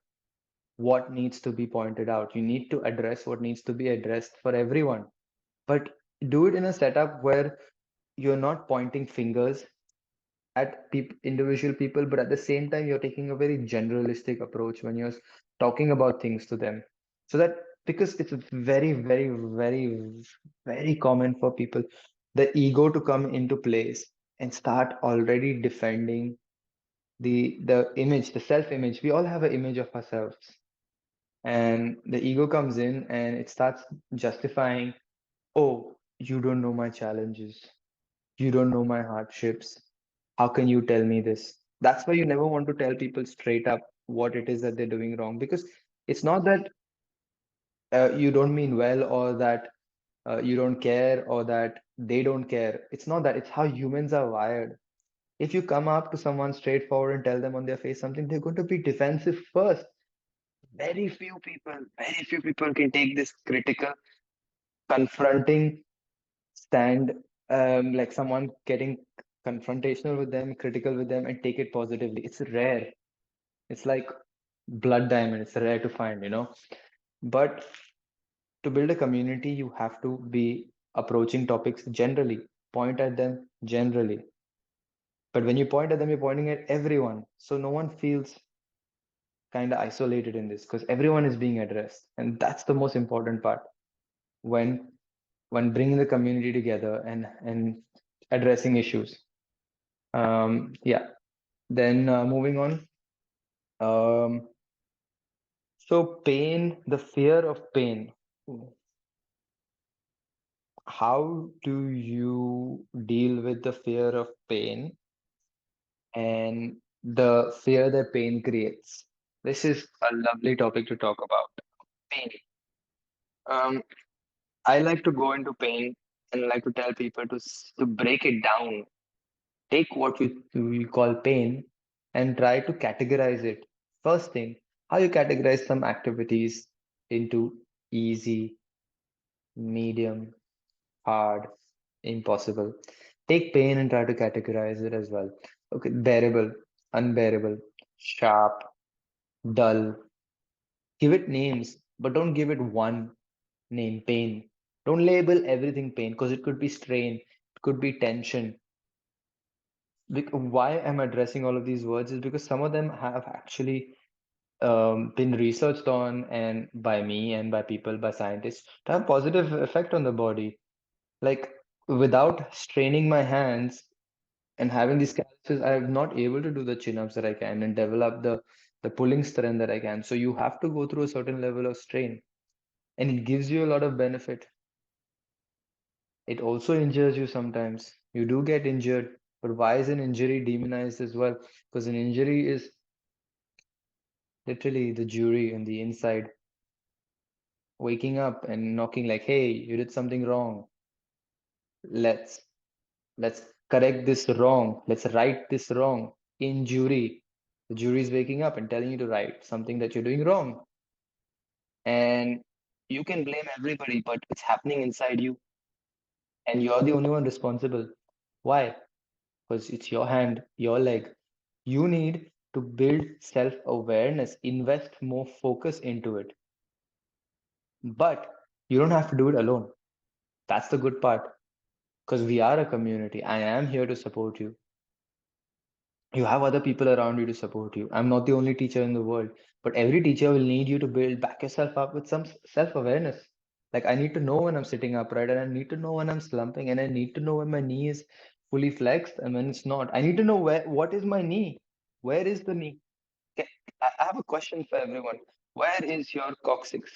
what needs to be pointed out. You need to address what needs to be addressed for everyone. But do it in a setup where you're not pointing fingers at individual people, but at the same time, you're taking a very generalistic approach when you're talking about things to them. So that, because it's very, very, very, very common for people, the ego to come into place and start already defending the image, the self-image. We all have an image of ourselves, and the ego comes in and it starts justifying, oh, you don't know my challenges, you don't know my hardships. How can you tell me this? That's why you never want to tell people straight up what it is that they're doing wrong, because it's not that you don't mean well, or that you don't care, or that they don't care. It's not that. It's how humans are wired. If you come up to someone straightforward and tell them on their face something, they're going to be defensive first. Very few people can take this critical, confronting stand, like someone getting confrontational with them, critical with them, and take it positively. It's rare. It's like blood diamond. It's rare to find, you know. But to build a community, you have to be approaching topics generally, point at them generally. But when you point at them, you're pointing at everyone. So no one feels kind of isolated in this, because everyone is being addressed. And that's the most important part when bringing the community together and addressing issues. Yeah. Then moving on. So pain, the fear of pain. How do you deal with the fear of pain and the fear that pain creates? This is a lovely topic to talk about. Pain. Um, I like to go into pain and like to tell people to break it down. Take what you call pain and try to categorize it. First thing, how you categorize some activities into easy, medium, hard, impossible. Take pain and try to categorize it as well. Okay, bearable, unbearable, sharp, dull. Give it names, but don't give it one name, pain. Don't label everything pain, because it could be strain, it could be tension. Why I'm addressing all of these words is because some of them have actually been researched on, and by me and by people, by scientists, to have positive effect on the body. Like, without straining my hands and having these calluses, I'm not able to do the chin-ups that I can and develop the pulling strength that I can. So you have to go through a certain level of strain, and it gives you a lot of benefit. It also injures you sometimes. You do get injured, but why is an injury demonized as well? Because an injury is literally the jury on the inside waking up and knocking like, hey, you did something wrong. Let's let's correct this wrong. Let's right this wrong. In jury, the jury is waking up and telling you to right something that you're doing wrong. And you can blame everybody, but it's happening inside you. And you're the only one responsible. Why? Because it's your hand, your leg. You need to build self-awareness, invest more focus into it. But you don't have to do it alone. That's the good part. Because we are a community. I am here to support you. You have other people around you to support you. I'm not the only teacher in the world, but every teacher will need you to back yourself up with some self-awareness. Like I need to know when I'm sitting upright, and I need to know when I'm slumping, and I need to know when my knee is fully flexed and when it's not. I need to know what is my knee? Where is the knee? Okay, I have a question for everyone. Where is your coccyx?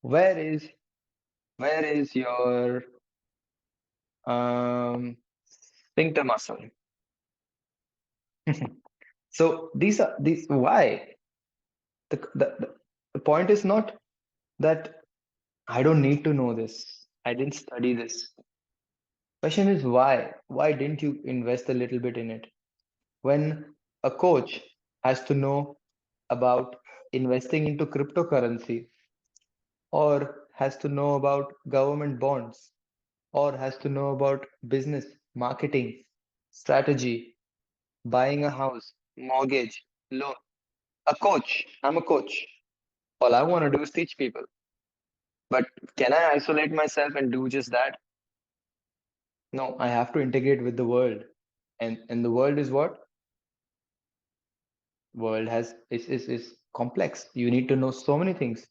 Where is your sphincter muscle? So these why? The point is not that I don't need to know this. I didn't study this. Question is why? Why didn't you invest a little bit in it? When a coach has to know about investing into cryptocurrency, or has to know about government bonds, or has to know about business, marketing, strategy, buying a house, mortgage, loan. A coach. I'm a coach. All I want to do is teach people. But can I isolate myself and do just that? No, I have to integrate with the world. And the world is what? World has is complex. You need to know so many things.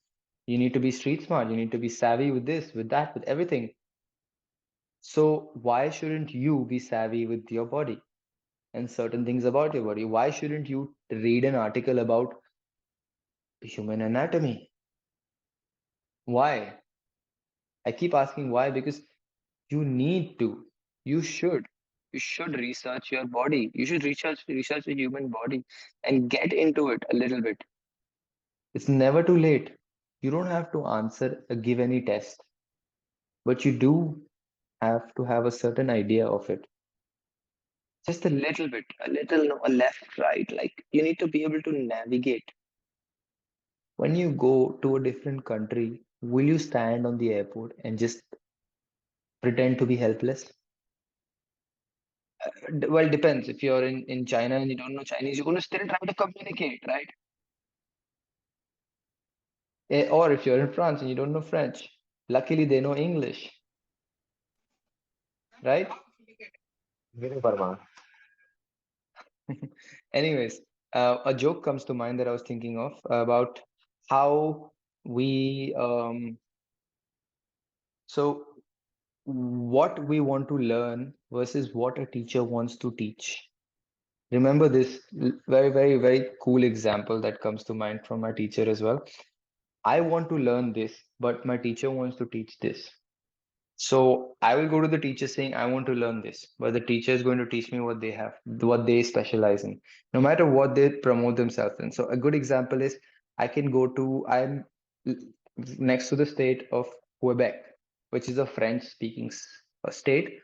You need to be street smart. You need to be savvy with this, with that, with everything. So why shouldn't you be savvy with your body and certain things about your body? Why shouldn't you read an article about human anatomy? Why? I keep asking why because you need to. You should. You should research your body. You should research the human body and get into it a little bit. It's never too late. You don't have to give any test, but you do have to have a certain idea of it. Just a little bit, a little, no, a left, right. Like you need to be able to navigate. When you go to a different country, will you stand on the airport and just pretend to be helpless? Well, depends. If you're in China and you don't know Chinese, you're going to still try to communicate, right? Or if you're in France and you don't know French, luckily they know English, right? Anyways, a joke comes to mind that I was thinking of about how we so what we want to learn versus what a teacher wants to teach. Remember this very, very, very cool example that comes to mind from my teacher as well. I want to learn this, but my teacher wants to teach this. So I will go to the teacher saying, I want to learn this, but the teacher is going to teach me what they have, what they specialize in, no matter what they promote themselves in. So a good example is I'm next to the state of Quebec, which is a French speaking state.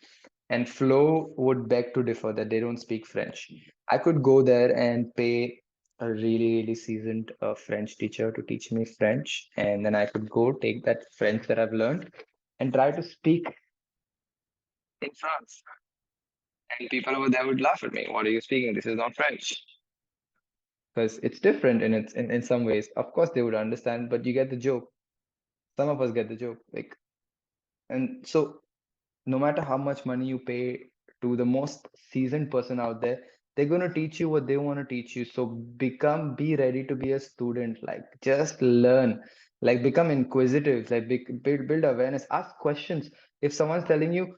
And Flo would beg to differ that they don't speak French. I could go there and pay a really, really seasoned French teacher to teach me French. And then I could go take that French that I've learned and try to speak in France. And people over there would laugh at me. What are you speaking? This is not French. Because it's different in some ways. Of course they would understand, but you get the joke. Some of us get the joke. And so no matter how much money you pay to the most seasoned person out there, they're going to teach you what they want to teach you. So be ready to be a student. Like just learn, like become inquisitive, like build awareness, ask questions. If someone's telling you,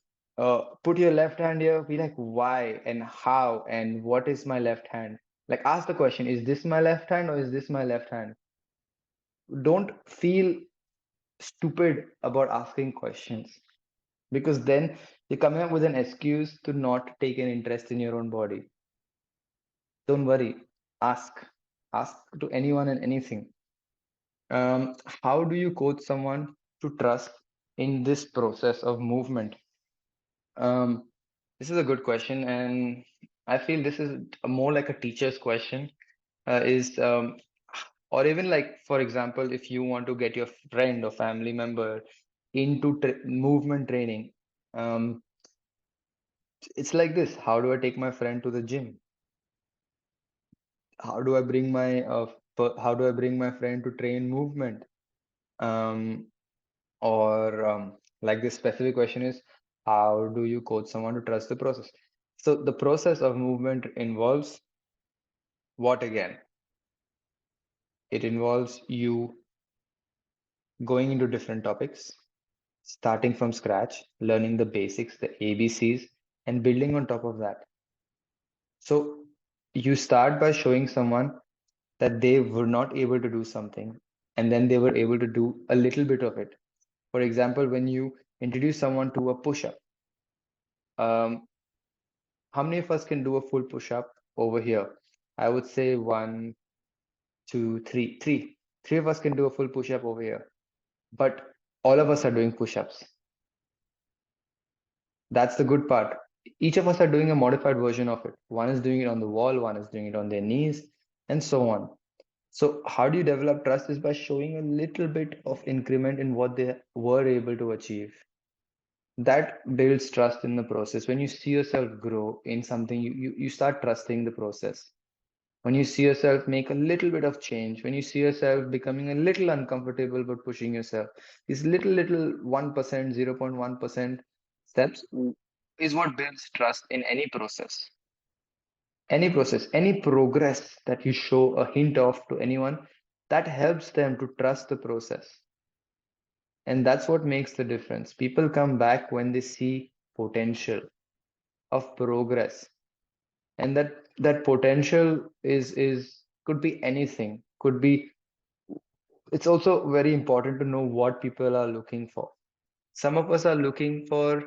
put your left hand here, be like, why and how and what is my left hand? Like ask the question, is this my left hand or is this my left hand? Don't feel stupid about asking questions, because then You're coming up with an excuse to not take an interest in your own body. Don't worry. Ask. Ask to anyone and anything. How do you coach someone to trust in this process of movement? This is a good question, and I feel this is more like a teacher's question. Or even like, for example, if you want to get your friend or family member into movement training, um, it's like this. How do I take my friend to the gym? How do I bring my how do I bring my friend to train movement? Um, or like this specific question is, how do you coach someone to trust the process? So the process of movement involves what again? It involves you going into different topics, starting from scratch, learning the basics, the ABCs, and building on top of that. So you start by showing someone that they were not able to do something, and then they were able to do a little bit of it. For example, when you introduce someone to a push-up, um, how many of us can do a full push-up over here? I would say one, two, three, three. Three of us can do a full push-up over here, but all of us are doing push-ups. That's the good part. Each of us are doing a modified version of it. One is doing it on the wall, one is doing it on their knees, and so on. So how do you develop trust is by showing a little bit of increment in what they were able to achieve. That builds trust in the process. When you see yourself grow in something, you start trusting the process. When you see yourself make a little bit of change, when you see yourself becoming a little uncomfortable but pushing yourself, these little 1%, 0.1% steps is what builds trust in any process. Any process, any progress that you show a hint of to anyone, that helps them to trust the process. And that's what makes the difference. People come back when they see potential of progress. And that potential is could be anything. Could be, it's also very important to know what people are looking for. Some of us are looking for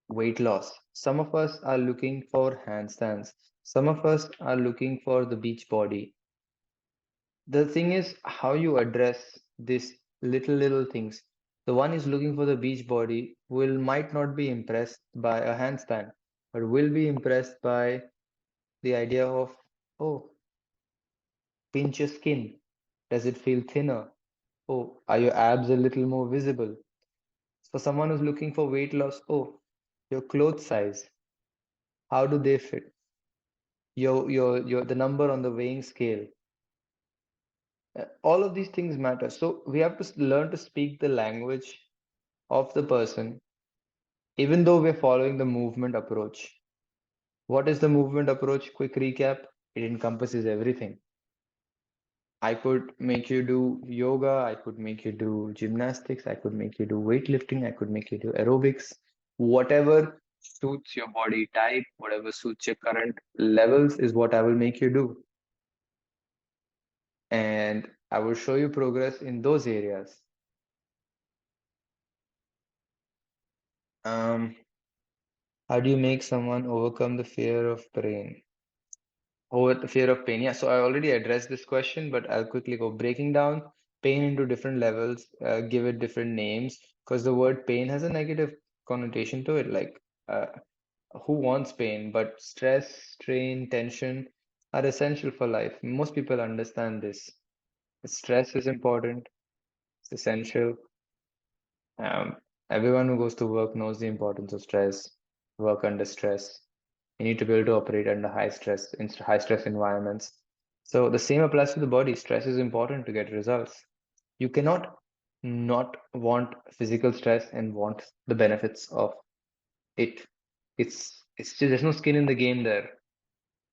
weight loss. Some of us are looking for handstands. Some of us are looking for the beach body. The thing is how you address these little things. The one is looking for the beach body will might not be impressed by a handstand, but will be impressed by the idea of, oh, pinch your skin. Does it feel thinner? Oh, are your abs a little more visible? For someone who's looking for weight loss, oh, your clothes size, how do they fit? Your the number on the weighing scale. All of these things matter. So we have to learn to speak the language of the person, even though we're following the movement approach. What is the movement approach? Quick recap. It encompasses everything. I could make you do yoga, I could make you do gymnastics, I could make you do weightlifting, I could make you do aerobics, whatever suits your body type, whatever suits your current levels is what I will make you do. And I will show you progress in those areas. How do you make someone overcome the fear of pain? Over the fear of pain. Yeah, so I already addressed this question, but I'll quickly go breaking down pain into different levels, give it different names, because the word pain has a negative connotation to it. Like, who wants pain? But stress, strain, tension are essential for life. Most people understand this. Stress is important, it's essential. Um, Everyone who goes to work knows the importance of stress, work under stress. You need to be able to operate under high stress in high stress environments. So the same applies to the body. Stress is important to get results. You cannot not want physical stress and want the benefits of it. It's just, there's no skin in the game there.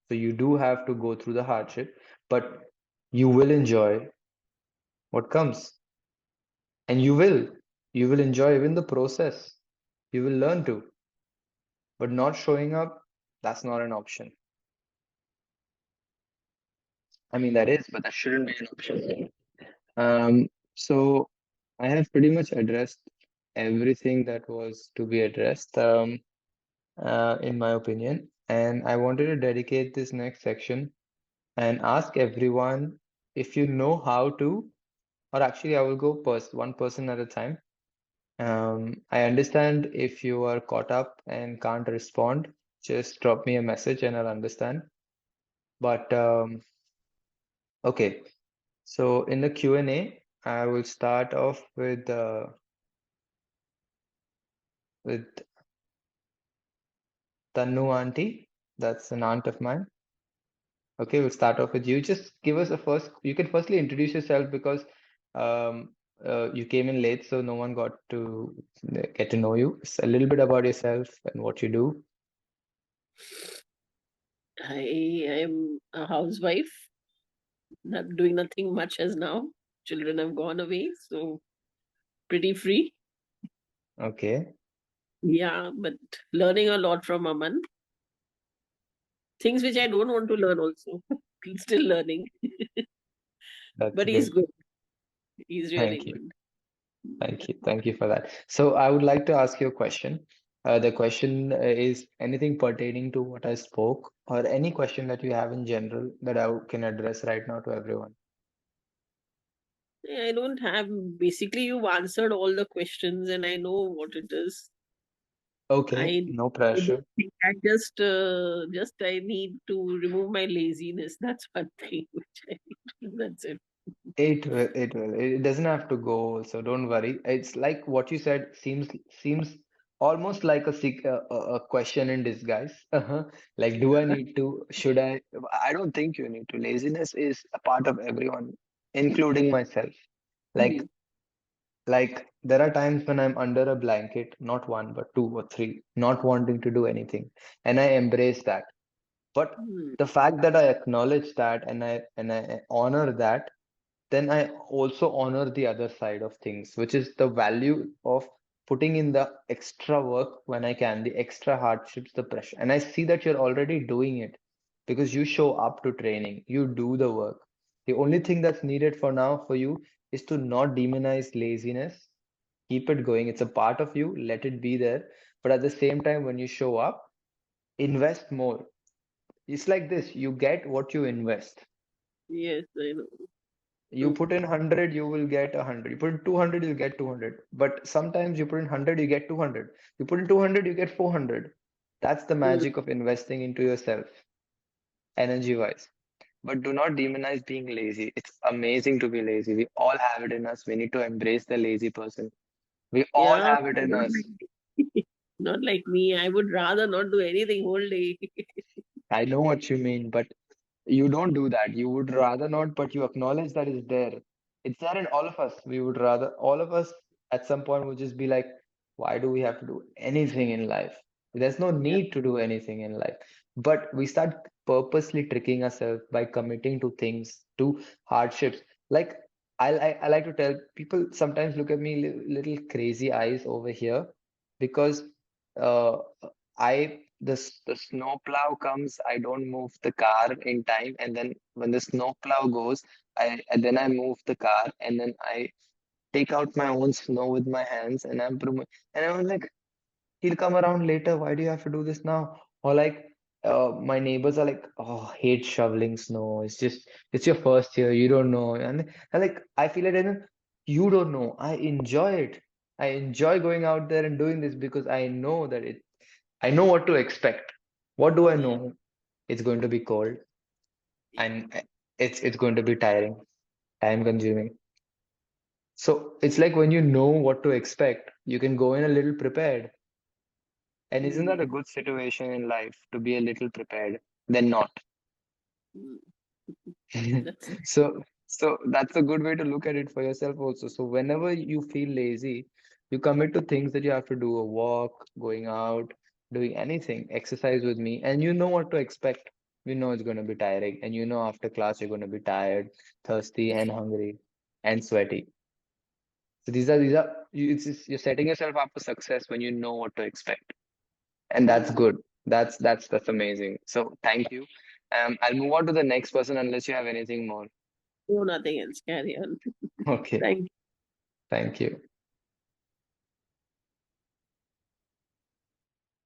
So you do have to go through the hardship, but you will enjoy what comes. And you will enjoy even the process. You will learn to. But not showing up, that's not an option. I mean, that is, but that shouldn't be an option. So I have pretty much addressed everything that was to be addressed, in my opinion. And I wanted to dedicate this next section and ask everyone if you know how to, or actually, I will go one person at a time. I understand if you are caught up and can't respond, just drop me a message and I'll understand. But okay, so in the Q&A, I will start off with Tanu auntie. That's an aunt of mine. Okay, we'll start off with you. Just give us you can firstly introduce yourself because you came in late, so no one got to get to know you. Just a little bit about yourself and what you do. I am a housewife, not doing nothing much as now. Children have gone away, so pretty free. Okay, Yeah, but learning a lot from Aman. Things which I don't want to learn also. Still learning. that's But he's good. good. He's really Thank you. good. Thank you. Thank you for that. So I would like to ask you a question. The question is anything pertaining to what I spoke, or any question that you have in general that I can address right now to everyone. I don't have, basically, you've answered all the questions and I know what it is. Okay, no pressure. I just I need to remove my laziness. That's one thing which I need. That's it. It will, it will. It doesn't have to go, so don't worry. It's like what you said seems almost like a question in disguise. Like, do I need to? Should I? I don't think you need to. Laziness is a part of everyone, including myself. Like, Mm. like there are times when I'm under a blanket, not one, but two or three, not wanting to do anything, and I embrace that. But Mm. the fact that I acknowledge that and I honor that, then I also honor the other side of things, which is the value of putting in the extra work when I can, the extra hardships, the pressure. And I see that you're already doing it because you show up to training, you do the work. The only thing that's needed for now for you is to not demonize laziness. Keep it going. It's a part of you. Let it be there. But at the same time, when you show up, invest more. It's like this, you get what you invest. Yes, I know. You put in 100, you will get 100. You put in 200, you get 200. But sometimes you put in 100, you get 200. You put in 200, you get 400. That's the Mm. magic of investing into yourself, energy wise. But do not demonize being lazy. It's amazing to be lazy. We all have it in us. We need to embrace the lazy person. We all Yeah, have it in not us. like, not like me. I would rather not do anything whole day. I know what you mean, but you don't do that. You would rather not, but you acknowledge that it's there. It's there in all of us. We would rather, all of us at some point would just be like, why do we have to do anything in life? There's no Yeah. need to do anything in life. But we start purposely tricking ourselves by committing to things, to hardships. Like I like to tell people sometimes look at me little crazy eyes over here because uh, the snowplow comes, I don't move the car in time, and then when the snowplow goes, I move the car, and then I take out my own snow with my hands, and and I was like, he'll come around later. Why do you have to do this now? Or like, my neighbors are like, oh, hate shoveling snow. It's your first year, you don't know, and like I feel it, and you don't know. I enjoy it. I enjoy going out there and doing this because I know that I know what to expect. What do I Yeah. know? It's going to be cold and it's going to be tiring, time consuming. So it's like when you know what to expect, you can go in a little prepared. And isn't that a Mm. good situation in life to be a little prepared than not? Mm. That's So that's a good way to look at it for yourself also. So whenever you feel lazy, you commit to things that you have to do, a walk, going out, doing anything, exercise with me, and you know what to expect. You know it's going to be tiring, and you know after class you're going to be tired, thirsty, and hungry, and sweaty. So you're setting yourself up for success when you know what to expect, and that's good. That's amazing. So thank you. I'll move on to the next person unless you have anything more. no, nothing else. Carry on. Okay, Thank thank you.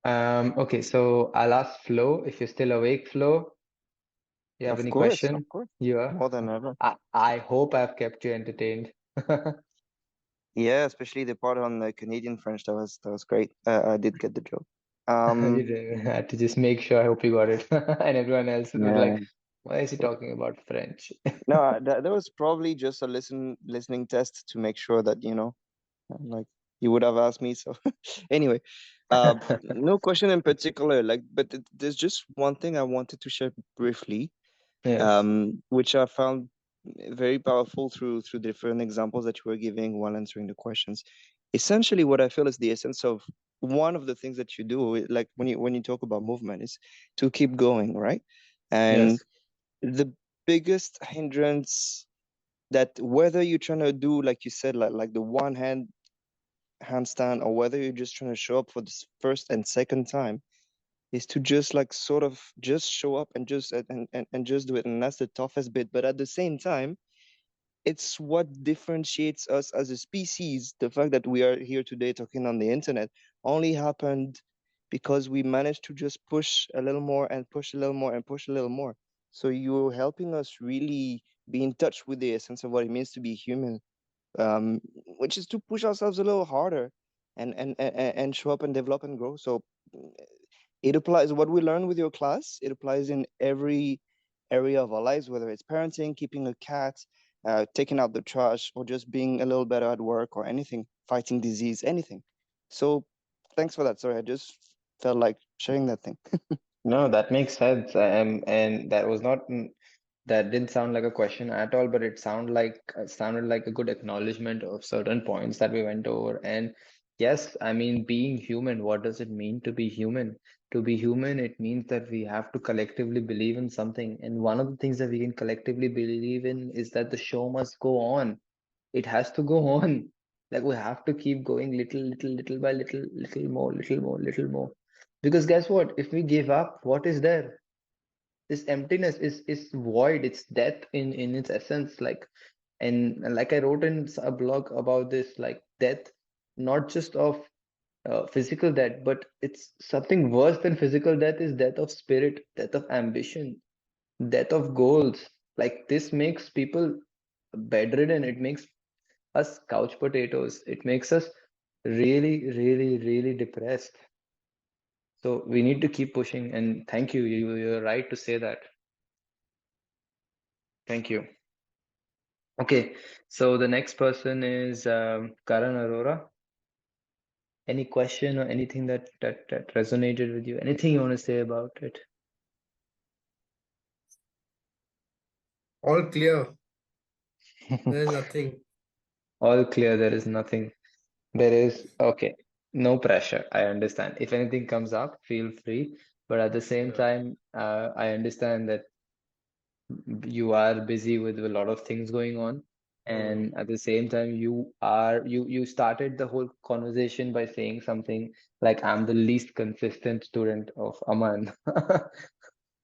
Okay, so I'll ask Flo if you're still awake, Flo. You have Of any course, question? of course. You are? More than ever. I hope I've kept you entertained. Yeah, especially the part on the Canadian French. That was great. I did get the joke. You had to just make sure. I hope you got it. And everyone else was Yeah. like, why is he talking about French? No, that was probably just a listening test to make sure that, like you would have asked me. So anyway, no question in particular, but there's just one thing I wanted to share briefly, Yes. which I found very powerful through different examples that you were giving while answering the questions. Essentially, what I feel is the essence of one of the things that you do, like when you talk about movement, is to keep going, right? And Yes. the biggest hindrance that whether you're trying to do, like you said, like the one handstand, or whether you're just trying to show up for this first and second time, is to just like sort of just show up and just do it. And that's the toughest bit. But at the same time, it's what differentiates us as a species. The fact that we are here today talking on the internet only happened because we managed to just push a little more and push a little more and push a little more. So you're helping us really be in touch with the essence of what it means to be human, which is to push ourselves a little harder and show up and develop and grow. So it applies what we learn with your class. It applies in every area of our lives, whether it's parenting, keeping a cat, taking out the trash, or just being a little better at work or anything, fighting disease, anything. So thanks for that. Sorry, I just felt like sharing that thing. No, that makes sense. And that was not that didn't sound like a question at all, but sounded like a good acknowledgement of certain points that we went over. And yes, I mean, being human, what does it mean to be human? To be human, it means that we have to collectively believe in something. And one of the things that we can collectively believe in is that the show must go on. It has to go on. Like we have to keep going little by little more, little more. Because guess what? If we give up, what is there? This emptiness is void. It's death in its essence. And like I wrote in a blog about this, like death, not just of physical death, but it's something worse than physical death is death of spirit, death of ambition, death of goals. Like this makes people bedridden. It makes us couch potatoes. It makes us really depressed. So we need to keep pushing. And thank you. You're right to say that. Thank you. Okay, so the next person is Karan Arora. Any question or anything that resonated with you? Anything you want to say about it? All clear. There is nothing. All clear. There is nothing. There is okay. No pressure. I understand. If anything comes up, feel free. But at the same Yeah. time, I understand that you are busy with a lot of things going on. And at the same time, you started the whole conversation by saying something like, I'm the least consistent student of Aman.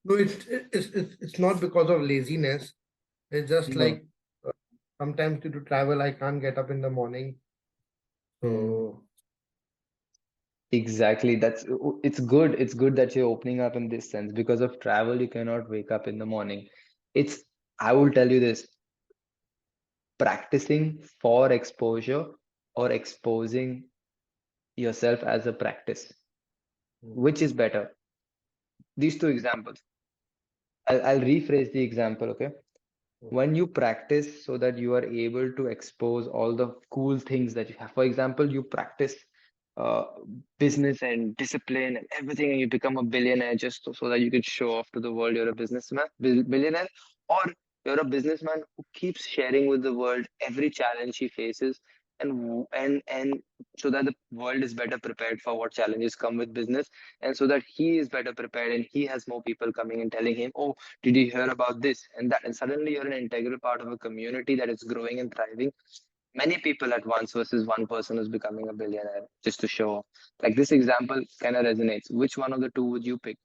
No, it's not because of laziness. It's just No. like sometimes due to travel, I can't get up in the morning. So Exactly. It's good. It's good that you're opening up in this sense. Because of travel, you cannot wake up in the morning. I will tell you this, practicing for exposure or exposing yourself as a practice, which is better? These two examples. I'll rephrase the example, okay? When you practice so that you are able to expose all the cool things that you have. For example, you practice uh, business and discipline and everything, and you become a billionaire just so that you could show off to the world you're a businessman, billionaire, or you're a businessman who keeps sharing with the world every challenge he faces, and so that the world is better prepared for what challenges come with business, and so that he is better prepared and he has more people coming and telling him, oh, did you hear about this and that? And suddenly you're an integral part of a community that is growing and thriving. Many people at once versus one person who's becoming a billionaire just to show off. Like this example kind of resonates. Which one of the two would you pick?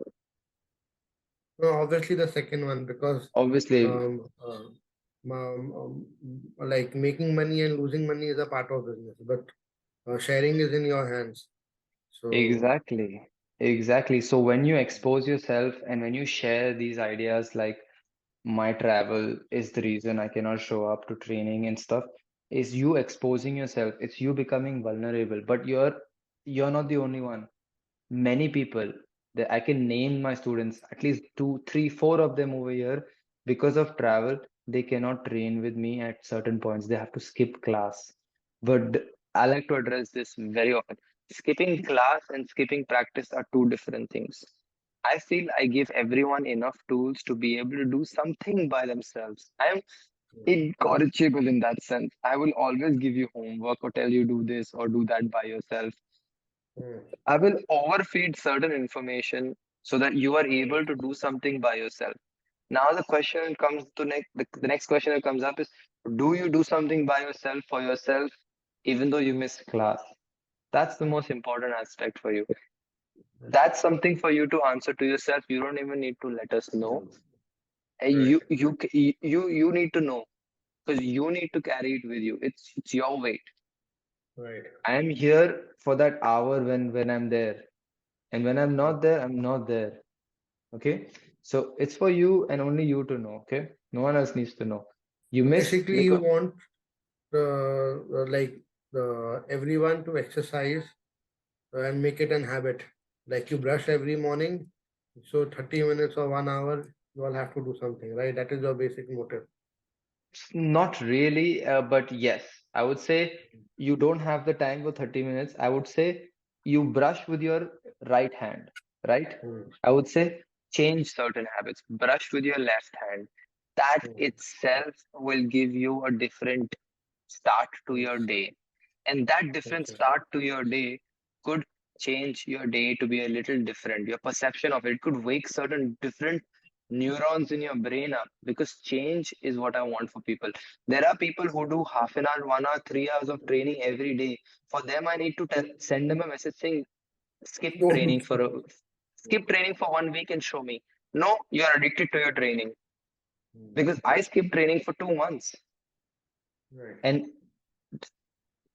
no, obviously the second one, because Obviously, like making money and losing money is a part of business, but sharing is in your hands. So exactly. Exactly. So when you expose yourself and when you share these ideas like my travel is the reason I cannot show up to training and stuff, is you exposing yourself. It's you becoming vulnerable. But you're not the only one. Many people that I can name my students, at least two, three, four of them over here, because of travel, they cannot train with me at certain points. They have to skip class. But I like to address this very often. Skipping class and skipping practice are two different things. I feel I give everyone enough tools to be able to do something by themselves. I am incorrigible in that sense. I will always give you homework or tell you do this or do that by yourself. Hmm. I will overfeed certain information so that you are able to do something by yourself. Now the question comes to the next question that comes up is, do you do something by yourself for yourself even though you miss class? That's the most important aspect for you. That's something for you to answer to yourself. You don't even need to let us know. And you need to know because you need to carry it with you. It's your weight. Right. I am here for that hour when I'm there. And when I'm not there, I'm not there. Okay. So it's for you and only you to know. Okay. No one else needs to know. You miss Basically, you because want like everyone to exercise and make it an habit. Like you brush every morning, so 30 minutes or 1 hour, you all have to do something, right? That is your basic motive. not really, but yes, I would say you don't have the time for 30 minutes. I would say you brush with your right hand, right? Hmm. I would say change certain habits. Brush with your left hand. That Hmm. itself will give you a different start to Hmm. your day. And that different Okay. start to your day could change your day to be a little different. Your perception of it could wake certain different neurons in your brain up because change is what I want for people. There are people who do half an hour, 1 hour, 3 hours of training every day. For them, I need to send them a message saying, skip training Don't. for skip training for 1 week and show me. No, you are addicted to your training because I skipped training for 2 months. Right. And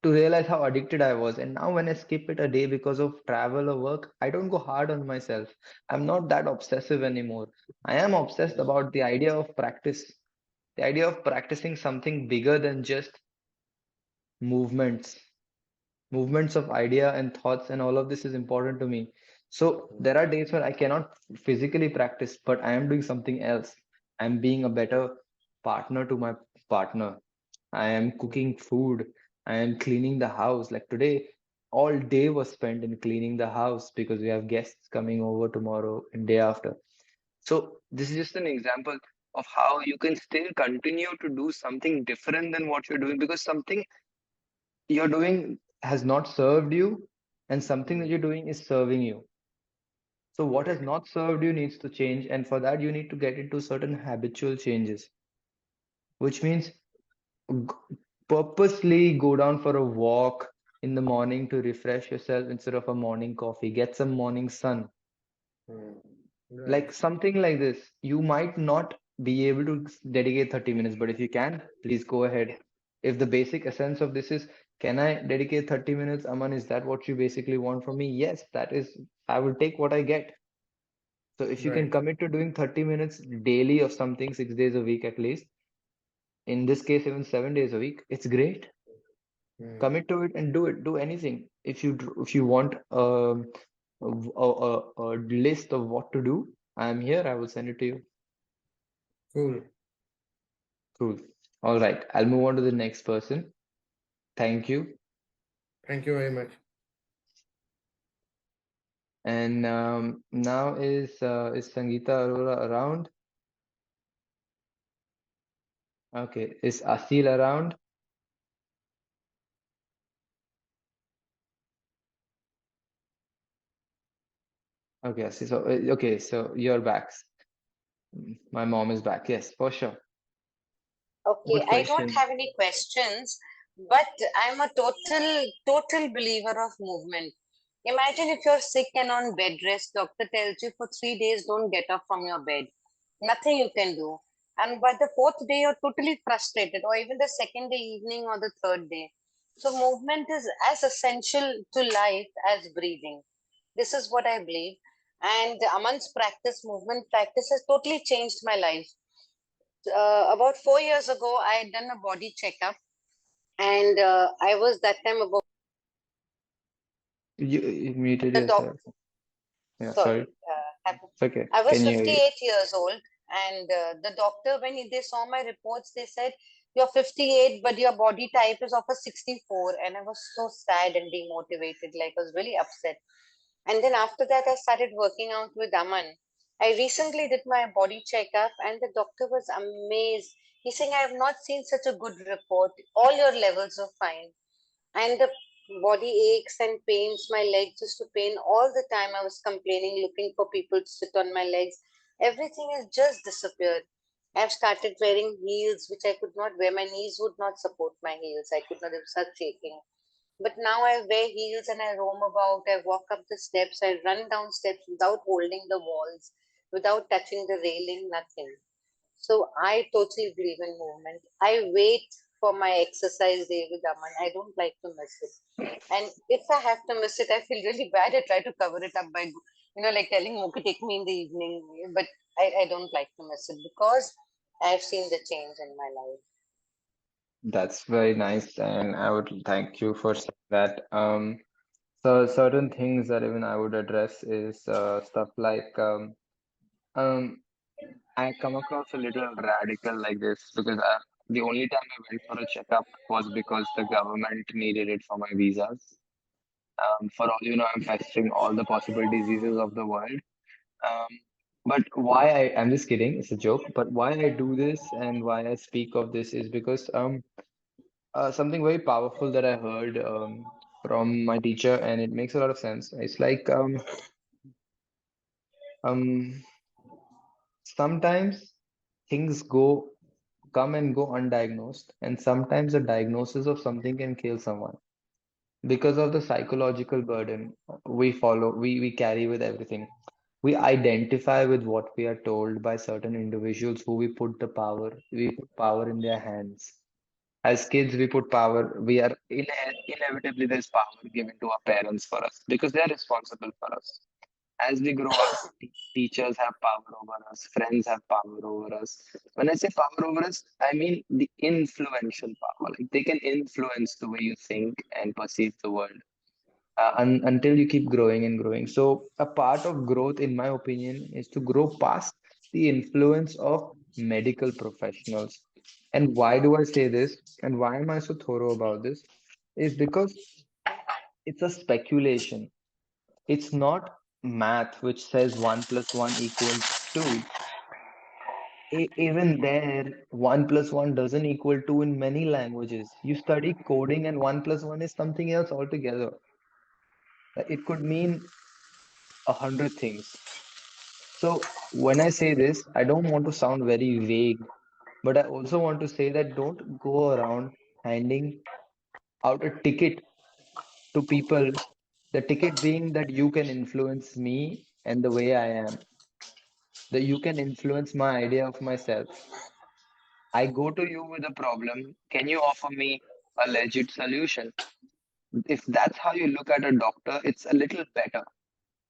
to realize how addicted I was. And now when I skip it a day because of travel or work, I don't go hard on myself. I'm not that obsessive anymore. I am obsessed about the idea of practice, the idea of practicing something bigger than just movements. Movements of idea and thoughts and all of this is important to me. So there are days when I cannot physically practice, but I am doing something else. I'm being a better partner to my partner. I am cooking food. I am cleaning the house. Like today, all day was spent in cleaning the house because we have guests coming over tomorrow and day after. So this is just an example of how you can still continue to do something different than what you're doing because something you're doing has not served you and something that you're doing is serving you. So what has Right. not served you needs to change, and for that you need to get into certain habitual changes, which means purposely go down for a walk in the morning to refresh yourself instead of a morning coffee. Get some morning sun. Hmm. Right. Like something like this. You might not be able to dedicate 30 minutes, but if you can, please go ahead. If the basic essence of this is, can I dedicate 30 minutes, Aman? Is that what you basically want from me? Yes, that is, I will take what I get. So if you can Right. commit to doing 30 minutes daily of something 6 days a week at least, in this case, even 7 days a week, it's great. Hmm. Commit to it and do it. Do anything. If you want a list of what to do, I am here. I will send it to you. Cool. Cool. All right. I'll move on to the next person. Thank you. Thank you very much. And now is Sangeeta Arora around? Okay. Is Asil around? Okay, Asil. So okay, so you're back. My mom is back. Yes, for sure. Okay, Good I don't question. have any questions, but I'm a total believer of movement. Imagine if you're sick and on bed rest, doctor tells you for 3 days don't get up from your bed. Nothing you can do. And by the fourth day, you're totally frustrated, or even the second day evening or the third day. So movement is as essential to life as breathing. This is what I believe. And Aman's movement practice has totally changed my life. About 4 years ago, I had done a body checkup, and I was that time about You muted the yourself. Yeah, sorry. sorry. It's okay. I was Can you hear you? 58 years old, and the doctor, when they saw my reports, they said, "You're 58, but your body type is of a 64." And I was so sad and demotivated, like I was really upset. And then after that, I started working out with Aman. I recently did my body checkup, and the doctor was amazed. He's saying, "I have not seen such a good report. All your levels are fine." And the body aches and pains, my legs used to pain all the time. I was complaining, looking for people to sit on my legs. Everything has just disappeared. I've started wearing heels, which I could not wear. My knees would not support my heels. I could not, it was such shaking. But now I wear heels and I roam about. I walk up the steps. I run down steps without holding the walls, without touching the railing, nothing. So I totally believe in movement. I wait for my exercise day with Aman. I don't like to miss it. And if I have to miss it, I feel really bad. I try to cover it up by, like telling okay, take me in the evening. But I don't like to miss it because I've seen the change in my life. That's very nice, and I would thank you for saying that. So certain things that even I would address is stuff like I come across a little radical like this because the only time I went for a checkup was because the government needed it for my visas. For all you know, I'm festering all the possible diseases of the world. Um, but I'm just kidding, it's a joke. But why I do this and why I speak of this is because something very powerful that I heard from my teacher, and it makes a lot of sense. It's like um, sometimes things come and go undiagnosed, and sometimes a diagnosis of something can kill someone because of the psychological burden we carry with everything. We identify with what we are told by certain individuals who we put power in their hands. As kids, we put power, inevitably there's power given to our parents for us because they're responsible for us. As we grow up, teachers have power over us, friends have power over us. When I say power over us, I mean the influential power. Like they can influence the way you think and perceive the world until you keep growing and growing. So, a part of growth, in my opinion, is to grow past the influence of medical professionals. And why do I say this? And why am I so thorough about this? Is because it's a speculation. It's not math which says 1 plus 1 equals 2. Even there, 1 plus 1 doesn't equal 2 in many languages. You study coding, and 1 plus 1 is something else altogether. It could mean 100 things. So when I say this, I don't want to sound very vague, but I also want to say that don't go around handing out a ticket to people, the ticket being that you can influence me and the way I am, that you can influence my idea of myself. I go to you with a problem. Can you offer me a legit solution? If that's how you look at a doctor, it's a little better.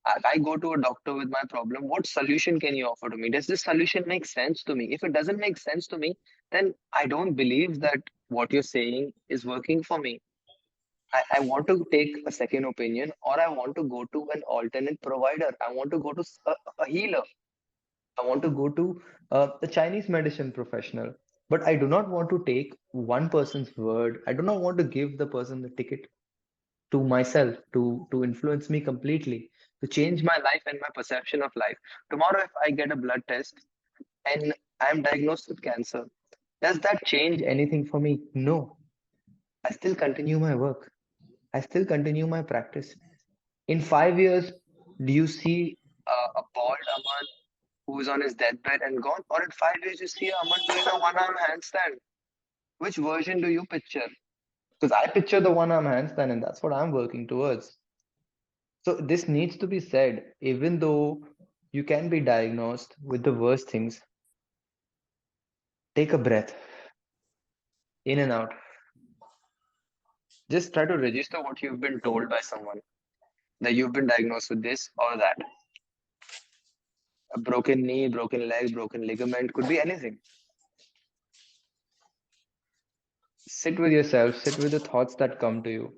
I go to a doctor with my problem. What solution can you offer to me? Does this solution make sense to me? If it doesn't make sense to me, then I don't believe that what you're saying is working for me. I want to take a second opinion, or I want to go to an alternate provider. I want to go to a healer. I want to go to a Chinese medicine professional. But I do not want to take one person's word. I do not want to give the person the ticket to myself to influence me completely, to change my life and my perception of life. Tomorrow, if I get a blood test and I'm diagnosed with cancer, does that change anything for me? No. I still continue my work. I still continue my practice. In 5 years, do you see a bald Aman who is on his deathbed and gone? Or in 5 years, you see Aman doing a one-arm handstand? Which version do you picture? Because I picture the one-arm handstand, and that's what I'm working towards. So this needs to be said, even though you can be diagnosed with the worst things, take a breath, in and out. Just try to register what you've been told by someone. that you've been diagnosed with this or that. A broken knee, broken leg, broken ligament, could be anything. Sit with yourself, sit with the thoughts that come to you.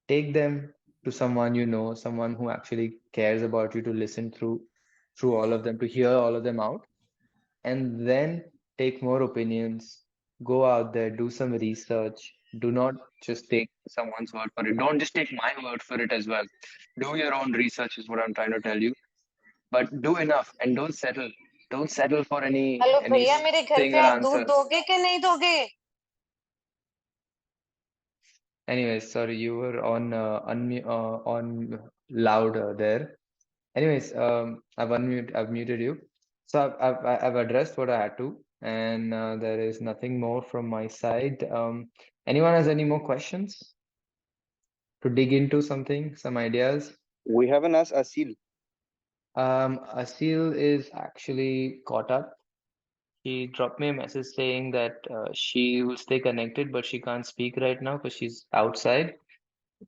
Take them to someone you know, someone who actually cares about you, to listen through all of them, to hear all of them out, and then take more opinions. Go out there, do some research. Do not just take someone's word for it. Don't just take my word for it as well. Do your own research, is what I'm trying to tell you. But do enough and don't settle. Don't settle for hello भैया, मेरे घर anything पे or आप दूध answers. दोगे कि नहीं दोगे? Anyways, sorry, you were on on loud there. Anyways, I've muted you. So I've addressed what I had to, and there is nothing more from my side. Anyone has any more questions to dig into something, some ideas? We haven't asked Asil. Asil is actually caught up. She dropped me a message saying that she will stay connected, but she can't speak right now because she's outside,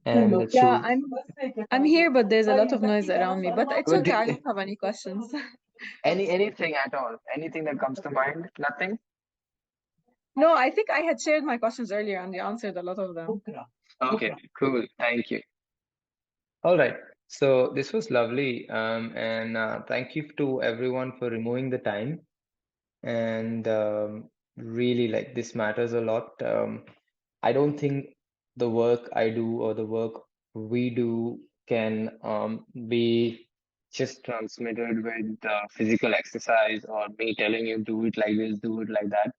and that she Yeah, will. I'm here, but there's a lot of noise around me. But it's Good. okay. I don't have any questions. Anything at all, anything that comes to mind? Nothing? No, I think I had shared my questions earlier and you answered a lot of them. Okay, cool. Thank you. All right. So this was lovely. And thank you to everyone for removing the time. And really, like, this matters a lot. I don't think the work I do or the work we do can be just transmitted with physical exercise or me telling you do it like this, do it like that.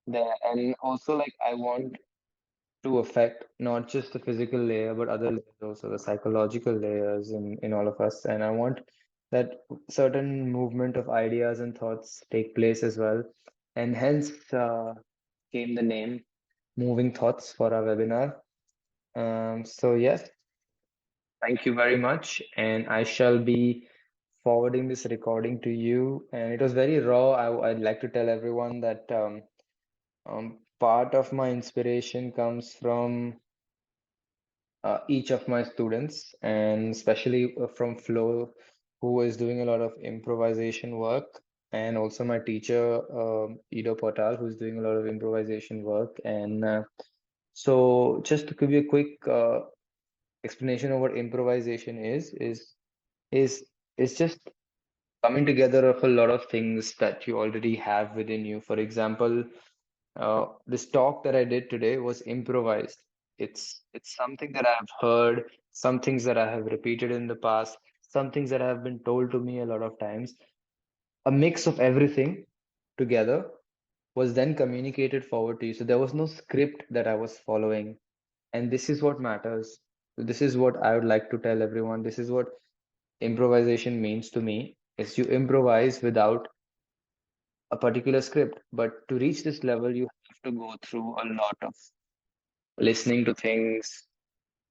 And also, like, I want to affect not just the physical layer, but other layers also, the psychological layers in all of us. And I want that certain movement of ideas and thoughts take place as well. And hence came the name Moving Thoughts for our webinar. So yes, thank you very much. And I shall be forwarding this recording to you. And it was very raw. I'd like to tell everyone that part of my inspiration comes from each of my students, and especially from Flo, who is doing a lot of improvisation work, and also my teacher, Ido Portal, who's doing a lot of improvisation work. And so just to give you a quick explanation of what improvisation is just coming together of a lot of things that you already have within you. For example, this talk that I did today was improvised. It's something that I've heard, some things that I have repeated in the past, some things that have been told to me a lot of times. A mix of everything together was then communicated forward to you. So there was no script that I was following. And this is what matters. This is what I would like to tell everyone. This is what improvisation means to me, is you improvise without a particular script. But to reach this level, you have to go through a lot of listening to things,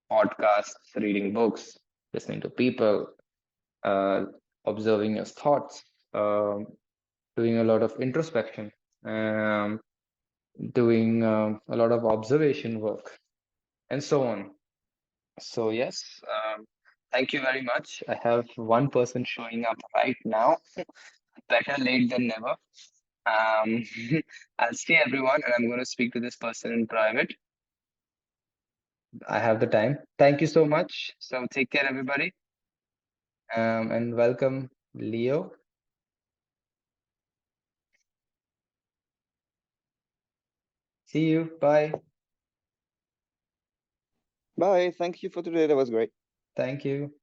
podcasts, reading books, listening to people, observing your thoughts, doing a lot of introspection, um, doing a lot of observation work, and so on. So yes, thank you very much. I have one person showing up right now. Better late than never. I'll see everyone, and I'm going to speak to this person in private. I have the time. Thank you so much. So take care, everybody. And welcome, Leo. See you. Bye. Bye. Thank you for today. That was great. Thank you.